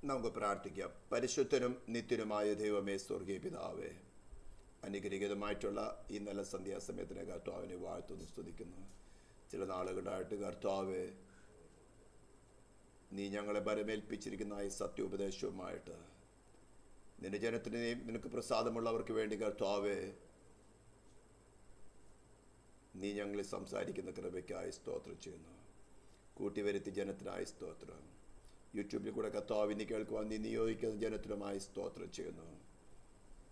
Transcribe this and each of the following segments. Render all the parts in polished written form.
നമുക്ക് പ്രാർത്ഥിക്കാം. പരിശുദ്ധനും നിത്യനുമായ ദൈവമേ, സ്വർഗീയ പിതാവേ, അനുഗ്രഹീതമായിട്ടുള്ള ഈ നല്ല സന്ധ്യാസമയത്തിന് കർത്താവിനെ വാഴ്ത്തുന്നു, സ്തുതിക്കുന്നു. ചില നാളുകളായിട്ട് കർത്താവേ, നീ ഞങ്ങളെ ബലമേൽപ്പിച്ചിരിക്കുന്ന ഈ സത്യോപദേശവുമായിട്ട് നിന്റെ ജനത്തിനെയും നിനക്ക് പ്രസാദമുള്ളവർക്ക് വേണ്ടി കർത്താവേ, നീ ഞങ്ങളിൽ സംസാരിക്കുന്ന കൃപയ്ക്കായി സ്തോത്രം ചെയ്യുന്നു. കൂട്ടിവരുത്തി ജനത്തിനായി സ്തോത്രം. യൂട്യൂബിൽ കൂടെ കർത്താവിനെ കേൾക്കുവാൻ നീ നിയോഗിക്കുന്ന ജനത്തിനുമായി സ്തോത്രം ചെയ്യുന്നു.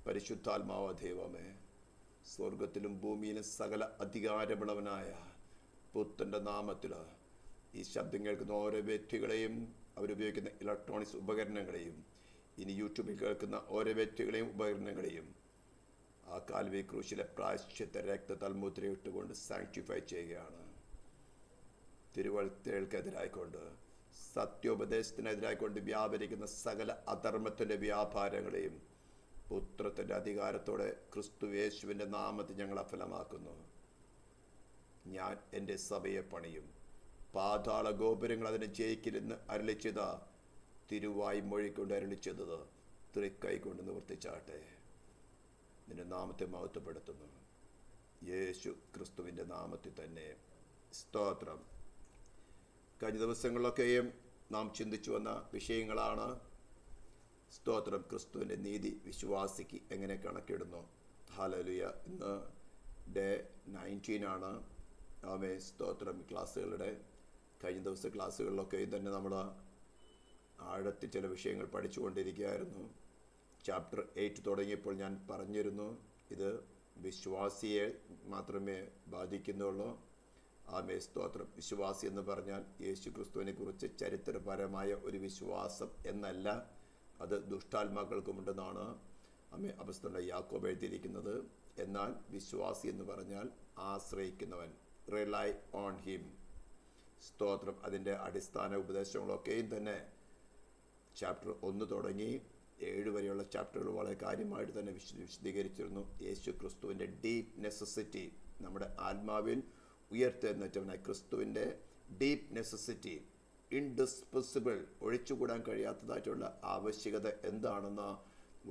പരിശുദ്ധാത്മാവ ദൈവമേ, സ്വർഗത്തിലും ഭൂമിയിലും സകല അധികാരമുള്ളവനായ പുത്രൻ്റെ നാമത്തിൽ ഈ ശബ്ദം കേൾക്കുന്ന ഓരോ വ്യക്തികളെയും അവരുപയോഗിക്കുന്ന ഇലക്ട്രോണിക്സ് ഉപകരണങ്ങളെയും ഇനി യൂട്യൂബിൽ കേൾക്കുന്ന ഓരോ വ്യക്തികളെയും ഉപകരണങ്ങളെയും ആ കാൽവരി ക്രൂശിലെ പ്രായശ്ചിത്ത രക്തത്താൽ മുദ്രയിട്ടുകൊണ്ട് സാങ്ക്ടിഫൈ ചെയ്യുകയാണ്. തിരുവഴുത്തുകൾക്കെതിരായിക്കൊണ്ട്, സത്യോപദേശത്തിനെതിരായിക്കൊണ്ട് വ്യാപരിക്കുന്ന സകല അധർമ്മത്തിൻ്റെ വ്യാപാരങ്ങളെയും പുത്രത്തിൻ്റെ അധികാരത്തോടെ ക്രിസ്തു യേശുവിൻ്റെ നാമത്തിൽ ഞങ്ങൾ അഫലമാക്കുന്നു. ഞാൻ എൻ്റെ സഭയെ പണിയും, പാതാള ഗോപുരങ്ങൾ അതിനെ ജയിക്കില്ലെന്ന് അരുളിച്ചത് തിരുവായി മൊഴിക്കൊണ്ട് അരുളിച്ചത് തൃക്കൈ കൊണ്ട് നിവർത്തിച്ചാട്ടെ. നിന്റെ നാമത്തെ മഹത്വപ്പെടുത്തുന്നു, യേശു ക്രിസ്തുവിൻ്റെ നാമത്തിൽ തന്നെ സ്തോത്രം. കഴിഞ്ഞ ദിവസങ്ങളിലൊക്കെയും നാം ചിന്തിച്ചു വന്ന വിഷയങ്ങളാണ്. സ്തോത്രം. ക്രിസ്തുവിൻ്റെ നീതി വിശ്വാസിക്ക് എങ്ങനെ കണക്കിടുന്നു. ഹല്ലേലൂയ. ഇന്ന് ഡേ 19 ആമേ. സ്തോത്രം. ക്ലാസ്സുകളുടെ കഴിഞ്ഞ ദിവസത്തെ ക്ലാസ്സുകളിലൊക്കെയും തന്നെ നമ്മൾ ആഴത്തിൽ ചില വിഷയങ്ങൾ പഠിച്ചുകൊണ്ടിരിക്കുകയായിരുന്നു. ചാപ്റ്റർ 8 തുടങ്ങിയപ്പോൾ ഞാൻ പറഞ്ഞിരുന്നു, ഇത് വിശ്വാസിയെ മാത്രമേ ബാധിക്കുന്നുള്ളൂ. ആമേ. സ്തോത്രം. വിശ്വാസി എന്ന് പറഞ്ഞാൽ യേശു ക്രിസ്തുവിനെ കുറിച്ച് ചരിത്രപരമായ ഒരു വിശ്വാസം എന്നല്ല, അത് ദുഷ്ടാത്മാക്കൾക്കുമുണ്ടെന്നാണ് ആമേ അപ്പോസ്തലനായ യാക്കോബ് എഴുതിയിരിക്കുന്നത്. എന്നാൽ വിശ്വാസി എന്ന് പറഞ്ഞാൽ ആശ്രയിക്കുന്നവൻ, റിലൈ ഓൺ ഹിം. സ്തോത്രം. അതിൻ്റെ അടിസ്ഥാന ഉപദേശങ്ങളൊക്കെയും തന്നെ ചാപ്റ്റർ 1 തുടങ്ങി 7 വരെയുള്ള ചാപ്റ്ററുകൾ വളരെ കാര്യമായിട്ട് തന്നെ വിശദീകരിച്ചിരുന്നു. യേശു ക്രിസ്തുവിൻ്റെ ഡീപ്പ് നെസസിറ്റി, നമ്മുടെ ആത്മാവിൽ ഉയർത്തെഴുന്നേറ്റവനായ ക്രിസ്തുവിൻ്റെ ഡീപ്പ് നെസസിറ്റി, ഇൻഡിസ്പെൻസിബിൾ, ഒഴിച്ചുകൂടാൻ കഴിയാത്തതായിട്ടുള്ള ആവശ്യകത എന്താണെന്ന്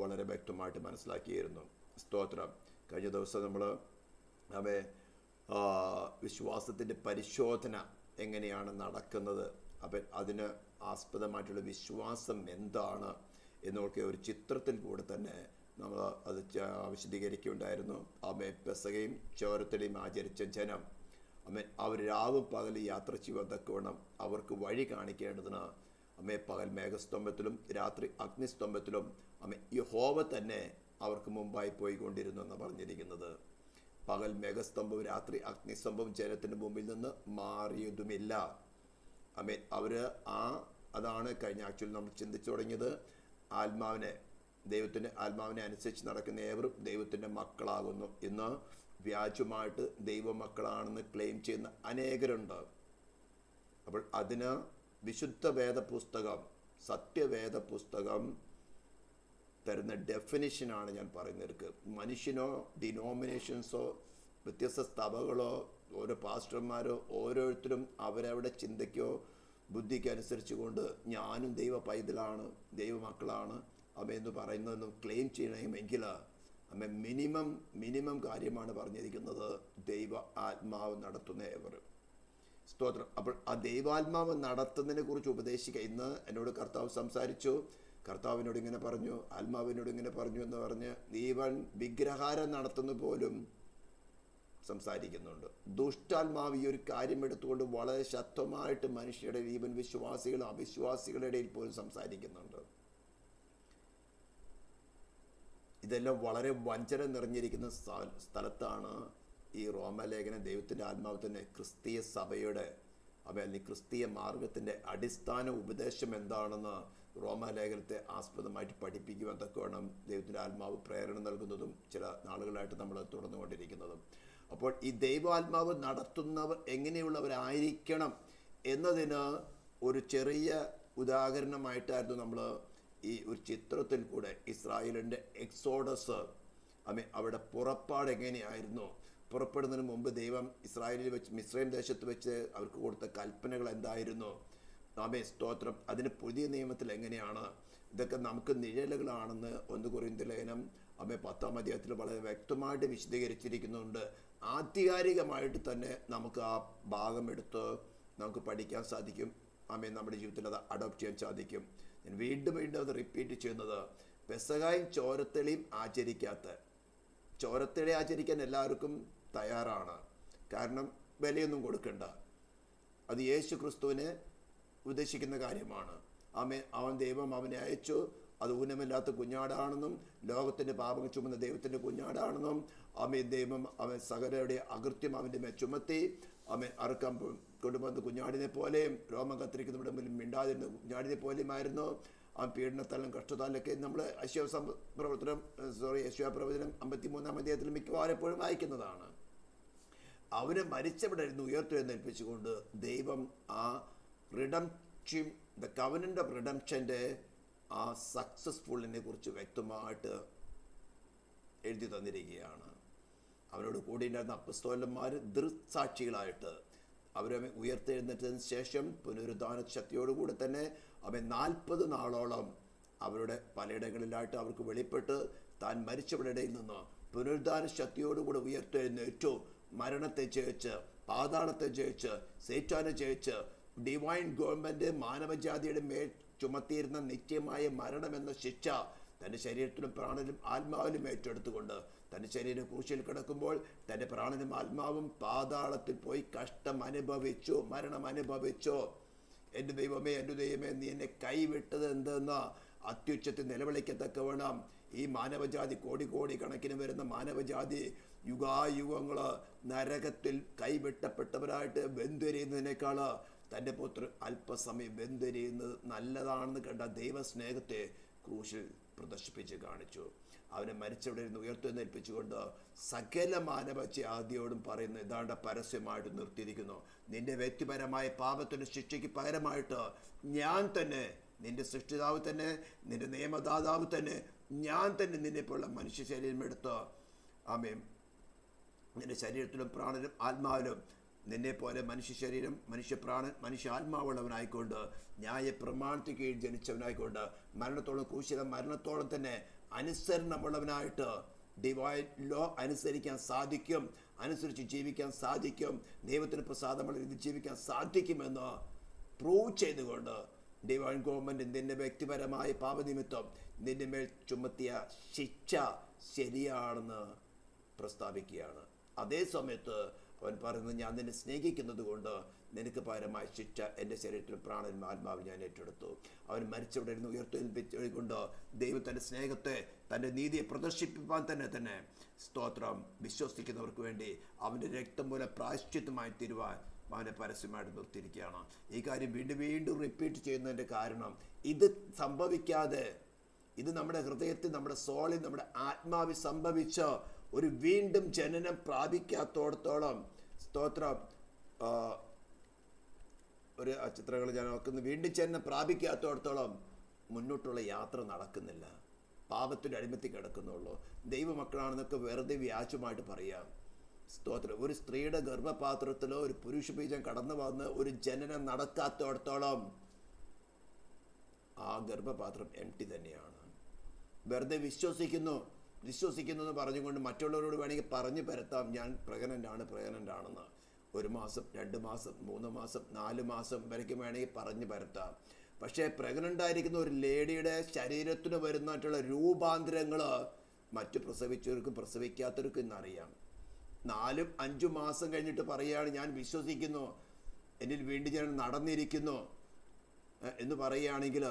വളരെ വ്യക്തമായിട്ട് മനസ്സിലാക്കിയിരുന്നു. സ്തോത്രം. കഴിഞ്ഞ ദിവസം നമ്മൾ അവയെ വിശ്വാസത്തിൻ്റെ പരിശോധന എങ്ങനെയാണ് നടക്കുന്നത്, അപ്പം അതിന് ആസ്പദമായിട്ടുള്ള വിശ്വാസം എന്താണ് എന്നൊക്കെ ഒരു ചിത്രത്തിൽ കൂടെ തന്നെ നമ്മൾ അത് വിശദീകരിക്കുകയുണ്ടായിരുന്നു. ആമേ. പെസഹയും ചോരത്തടിയും ആചരിച്ച ജനം, അമ്മേ, അവർ രാവും പകൽ യാത്ര ചെയ്യുവാൻ തക്കവണ്ണം അവർക്ക് വഴി കാണിക്കേണ്ടതിന് അമ്മേ പകൽ മേഘസ്തംഭത്തിലും രാത്രി അഗ്നിസ്തംഭത്തിലും അമ്മേ യഹോവ തന്നെ അവർക്ക് മുമ്പായി പോയിക്കൊണ്ടിരുന്നു എന്ന് പറഞ്ഞിരിക്കുന്നത്. പകൽ മേഘസ്തംഭവും രാത്രി അഗ്നിസ്തംഭവും ജനത്തിൻ്റെ മുമ്പിൽ നിന്ന് മാറിയതുമില്ല. അമ്മേ, അവർ അതാണ് കഴിഞ്ഞ ആഴ്ചയിൽ നമ്മൾ ചിന്തിച്ചു തുടങ്ങിയത്. ആത്മാവിനെ, ദൈവത്തിൻ്റെ ആത്മാവിനെ അനുസരിച്ച് നടക്കുന്ന ഏവരും ദൈവത്തിൻ്റെ മക്കളാകുന്നു. ഇന്ന് വ്യാജമായിട്ട് ദൈവമക്കളാണെന്ന് ക്ലെയിം ചെയ്യുന്ന അനേകരുണ്ട്. അപ്പോൾ അതിന് വിശുദ്ധ വേദപുസ്തകം, സത്യവേദ പുസ്തകം തരുന്ന ഡെഫിനിഷനാണ് ഞാൻ പറയുന്നത്. മനുഷ്യനോ ഡിനോമിനേഷൻസോ വ്യത്യസ്ത സഭകളോ ഓരോ പാസ്റ്റർമാരോ ഓരോരുത്തരും അവരവരുടെ ചിന്തയ്ക്കോ ബുദ്ധിക്ക് അനുസരിച്ച് കൊണ്ട് ഞാനും ദൈവ പൈതലാണ്, ദൈവമക്കളാണ് എന്ന് പറയുന്നതെന്നും ക്ലെയിം ചെയ്യണമെങ്കിൽ അമ്മ മിനിമം കാര്യമാണ് പറഞ്ഞിരിക്കുന്നത്, ദൈവ ആത്മാവ് നടത്തുന്ന ഏവരും. സ്തോത്രം. അപ്പോൾ ആ ദൈവാത്മാവ് നടത്തുന്നതിനെ കുറിച്ച് ഉപദേശിക്കുക. ഇന്ന് എന്നോട് കർത്താവ് സംസാരിച്ചു, കർത്താവിനോട് ഇങ്ങനെ പറഞ്ഞു, ആത്മാവിനോട് ഇങ്ങനെ പറഞ്ഞു എന്ന് പറഞ്ഞ് ഈവൻ വിഗ്രഹാരം നടത്തുന്ന പോലും സംസാരിക്കുന്നുണ്ട്. ദുഷ്ടാത്മാവ് ഈ ഒരു കാര്യം എടുത്തുകൊണ്ട് വളരെ ശക്തമായിട്ട് മനുഷ്യരുടെ ഈവൻ വിശ്വാസികളും അവിശ്വാസികളുടെ ഇടയിൽ പോലും സംസാരിക്കുന്നുണ്ട്. ഇതെല്ലാം വളരെ വഞ്ചന നിറഞ്ഞിരിക്കുന്ന സ്ഥലത്താണ് ഈ റോമാലേഖനം ദൈവത്തിൻ്റെ ആത്മാവ് തന്നെ ക്രിസ്തീയ സഭയുടെ അല്ലെങ്കിൽ ക്രിസ്തീയ മാർഗത്തിൻ്റെ അടിസ്ഥാന ഉപദേശം എന്താണെന്ന് റോമാലേഖനത്തെ ആസ്പദമായിട്ട് പഠിപ്പിക്കുവാൻ തക്കവണ്ണം ദൈവത്തിൻ്റെ ആത്മാവ് പ്രേരണ നൽകുന്നതും ചില നാളുകളായിട്ട് നമ്മൾ തുടർന്നുകൊണ്ടിരിക്കുന്നതും. അപ്പോൾ ഈ ദൈവാത്മാവ് നടത്തുന്നവർ എങ്ങനെയുള്ളവരായിരിക്കണം എന്നതിന് ഒരു ചെറിയ ഉദാഹരണമായിട്ടായിരുന്നു നമ്മൾ ഈ ഒരു ചിത്രത്തിൽ കൂടെ ഇസ്രായേലിൻ്റെ എക്സോഡസ്, അവിടെ പുറപ്പാട് എങ്ങനെയായിരുന്നു, പുറപ്പെടുന്നതിന് മുമ്പ് ദൈവം ഇസ്രായേലിൽ വെച്ച് മിസ്രൈം ദേശത്ത് വെച്ച് അവർക്ക് കൊടുത്ത കൽപ്പനകൾ എന്തായിരുന്നു, ആമേ സ്തോത്രം. അതിന് പുതിയ നിയമത്തിൽ എങ്ങനെയാണ് ഇതൊക്കെ നമുക്ക് നിഴലുകളാണെന്ന് 1 കൊരിന്ത്യർ ലേഖനം 10-ാം അധ്യായത്തിൽ വളരെ വ്യക്തമായിട്ട് വിശദീകരിച്ചിരിക്കുന്നുണ്ട്. ആധികാരികമായിട്ട് തന്നെ നമുക്ക് ആ ഭാഗം എടുത്ത് നമുക്ക് പഠിക്കാൻ സാധിക്കും. ആമേ നമ്മുടെ ജീവിതത്തിൽ അത് അഡോപ്റ്റ് ചെയ്യാൻ സാധിക്കും. ഞാൻ വീണ്ടും അത് റിപ്പീറ്റ് ചെയ്യുന്നത്, പെസഹായും ചോരത്തെളിയും ചോരത്തെളി ആചരിക്കാൻ എല്ലാവർക്കും തയ്യാറാണ്. കാരണം വിലയൊന്നും കൊടുക്കണ്ട. അത് യേശു ക്രിസ്തുവിനെ ഉദ്ദേശിക്കുന്ന കാര്യമാണ്. അവൻ ദൈവം അവനെ അയച്ചു. അത് ഊനമില്ലാത്ത കുഞ്ഞാടാണെന്നും ലോകത്തിൻ്റെ പാപങ്ങൾ ചുമന്ന ദൈവത്തിൻ്റെ കുഞ്ഞാടാണെന്നും ദൈവം അവൻ സകലരുടെ അകൃത്യം അവൻ്റെ മേൽ ചുമത്തി അറുക്കാൻ കൊണ്ടുവന്ന കുഞ്ഞാടിനെ പോലെയും രോമം കത്തിരിക്കുന്നവിടെ മുന്നിൽ മിണ്ടാതിരുന്ന കുഞ്ഞാടിനെ പോലെയുമായിരുന്നു. പീഡനത്താലും കഷ്ടത്താലൊക്കെ നമ്മൾ യശയ്യാ പ്രവചനം 53-ാം അധ്യായത്തിൽ മിക്കവാറും എപ്പോഴും വായിക്കുന്നതാണ്. അവനെ മരിച്ചവിടെ ഇരുന്ന് ഉയർത്തെഴുന്നേൽപ്പിച്ചുകൊണ്ട് ദൈവം ആ റിഡംഷൻ, ദ കവനന്റ് ഓഫ് റിഡംഷൻ്റെ ആ സക്സസ്ഫുള്ളിനെ കുറിച്ച് വ്യക്തമായിട്ട് എഴുതി തന്നിരിക്കുകയാണ്. അവനോട് കൂടിയുണ്ടായിരുന്ന അപ്പസ്തോലന്മാർ ദൃക്സാക്ഷികളായിട്ട് അവരെ ഉയർത്തെഴുന്നേറ്റതിന് ശേഷം പുനരുദ്ധാന ശക്തിയോടുകൂടി തന്നെ അവൻ 40 നാളോളം അവരുടെ പലയിടങ്ങളിലായിട്ട് അവർക്ക് വെളിപ്പെട്ട് താൻ മരിച്ചവരുടെയിൽ നിന്ന് പുനരുദ്ധാന ശക്തിയോടുകൂടി ഉയർത്തെഴുന്നേറ്റു. മരണത്തെ ജയിച്ച്, പാതാളത്തെ ജയിച്ച്, സൈറ്റാനെ ജയിച്ച്, ഡിവൈൻ ഗവൺമെൻറ് മാനവജാതിയുടെ മേൽ ചുമത്തിയിരുന്ന നിത്യമായ മരണമെന്ന ശിക്ഷ തൻ്റെ ശരീരത്തിലും പ്രാണനും ആത്മാവിലും ഏറ്റെടുത്തുകൊണ്ട് തൻ്റെ ശരീരം ക്രൂശിൽ കിടക്കുമ്പോൾ തൻ്റെ പ്രാണനും ആത്മാവും പാതാളത്തിൽ പോയി കഷ്ടം അനുഭവിച്ചു, മരണം അനുഭവിച്ചു. എൻ്റെ ദൈവമേ നീ എന്നെ കൈവിട്ടത് എന്തെന്ന് അത്യുച്ചത്തിൽ നിലവിളിക്കത്തക്കവണ്ണം ഈ മാനവജാതി കോടി കണക്കിന് വരുന്ന മാനവജാതി യുഗായുഗങ്ങൾ നരകത്തിൽ കൈവിട്ടപ്പെട്ടവരായിട്ട് വെന്തുരിയുന്നതിനേക്കാൾ തൻ്റെ പുത്രൻ അല്പസമയം വെന്തുരിയുന്നത് നല്ലതാണെന്ന് കണ്ട ദൈവസ്നേഹത്തെ ക്രൂശിൽ പ്രദർശിപ്പിച്ച് കാണിച്ചു. അവനെ മരിച്ചവിടെ നിന്ന് ഉയർത്തെഴുന്നേൽപ്പിച്ചുകൊണ്ട് സകല മാനവജാതിയോടും പറയുന്നു, ഇതാണ്ട് പരസ്യമായിട്ട് നിർത്തിയിരിക്കുന്നു, നിന്റെ വ്യക്തിപരമായ പാപത്തിൻ്റെ ശിക്ഷയ്ക്ക് പകരമായിട്ട് ഞാൻ തന്നെ, നിന്റെ സൃഷ്ടിതാവ് തന്നെ, നിന്റെ നിയമദാതാവ് തന്നെ, ഞാൻ തന്നെ നിന്നെപ്പോലുള്ള മനുഷ്യ ശരീരം എടുത്ത് നിന്റെ ശരീരത്തിലും പ്രാണനും ആത്മാവിലും നിന്നെപ്പോലെ മനുഷ്യ ശരീരം, മനുഷ്യപ്രാണൻ, മനുഷ്യ ആത്മാവുള്ളവനായിക്കൊണ്ട് ന്യായ പ്രമാണത്തിൽ കീഴിൽ ജനിച്ചവനായിക്കൊണ്ട് മരണത്തോളം ക്രൂശിത മരണത്തോളം തന്നെ അനുസരണമുള്ളവനായിട്ട് ഡിവൈൻ ലോ അനുസരിക്കാൻ സാധിക്കും, അനുസരിച്ച് ജീവിക്കാൻ സാധിക്കും, ദൈവത്തിന് പ്രസാദമുള്ള രീതിയിൽ ജീവിക്കാൻ സാധിക്കുമെന്ന് പ്രൂവ് ചെയ്തുകൊണ്ട് ഡിവൈൻ ഗവൺമെൻറ് നിന്റെ വ്യക്തിപരമായ പാപനിമിത്തം നിന്റെ മേൽ ചുമത്തിയ ശിക്ഷ ശരിയാണെന്ന് പ്രസ്താവിക്കുകയാണ്. അതേ സമയത്ത് അവൻ പറയുന്നത്, ഞാൻ നിന്നെ സ്നേഹിക്കുന്നത് കൊണ്ട് നിനക്ക് പകരമായ ശിക്ഷ എൻ്റെ ശരീരത്തിലും പ്രാണനും ആത്മാവും ഞാൻ ഏറ്റെടുത്തു. അവൻ മരിച്ചവിടെ ഇരുന്ന് ഉയർത്തെഴുന്നേൽപ്പിച്ചുകൊണ്ട് ദൈവത്തിൻ്റെ സ്നേഹത്തെ, തൻ്റെ നീതിയെ പ്രദർശിപ്പിക്കാൻ തന്നെ സ്തോത്രം വിശ്വസിക്കുന്നവർക്ക് വേണ്ടി അവൻ്റെ രക്തം പോലെ പ്രായശ്ചിത്തമായി തീരുവാൻ അവനെ പരസ്യമായിട്ട് നിർത്തിയിരിക്കുകയാണ്. ഈ കാര്യം വീണ്ടും റിപ്പീറ്റ് ചെയ്യുന്നതിൻ്റെ കാരണം, ഇത് സംഭവിക്കാതെ, ഇത് നമ്മുടെ ഹൃദയത്തിൽ, നമ്മുടെ സോളിൽ, നമ്മുടെ ആത്മാവിൽ സംഭവിച്ച ഒരു വീണ്ടും ജനനം പ്രാപിക്കാത്തോടത്തോളം സ്തോത്രം, ഒരു ചിത്രങ്ങൾ ഞാൻ നോക്കുന്നു, വീണ്ടും ജനനം പ്രാപിക്കാത്തോടത്തോളം മുന്നോട്ടുള്ള യാത്ര നടക്കുന്നില്ല, പാപത്തിൻ്റെ അടിമത്തിൽ കിടക്കുന്നുള്ളൂ. ദൈവമക്കളാണെന്നൊക്കെ വെറുതെ വ്യാജമായിട്ട് പറയാം. സ്തോത്രം. ഒരു സ്ത്രീയുടെ ഗർഭപാത്രത്തിലോ ഒരു പുരുഷ ബീജം കടന്നു വന്ന് ഒരു ജനനം നടക്കാത്തോടത്തോളം ആ ഗർഭപാത്രം എംപ്റ്റി തന്നെയാണ്. വെറുതെ വിശ്വസിക്കുന്നു എന്ന് പറഞ്ഞുകൊണ്ട് മറ്റുള്ളവരോട് വേണമെങ്കിൽ പറഞ്ഞു പരത്താം, ഞാൻ പ്രഗ്നൻ്റ് ആണെന്ന്. 1 മാസം, 2 മാസം, 3 മാസം, 4 മാസം വരയ്ക്കും വേണമെങ്കിൽ പറഞ്ഞു പരത്താം. പക്ഷേ പ്രഗ്നൻ്റ് ആയിരിക്കുന്ന ഒരു ലേഡിയുടെ ശരീരത്തിന് വരുന്നതായിട്ടുള്ള രൂപാന്തരങ്ങൾ മറ്റു പ്രസവിച്ചവർക്കും പ്രസവിക്കാത്തവർക്കും ഇന്നറിയാം. 4-5 മാസം കഴിഞ്ഞിട്ട് പറയുകയാണ്, ഞാൻ വിശ്വസിക്കുന്നു, എന്നിൽ വീണ്ടും ഞാൻ നടന്നിരിക്കുന്നു എന്ന് പറയുകയാണെങ്കിൽ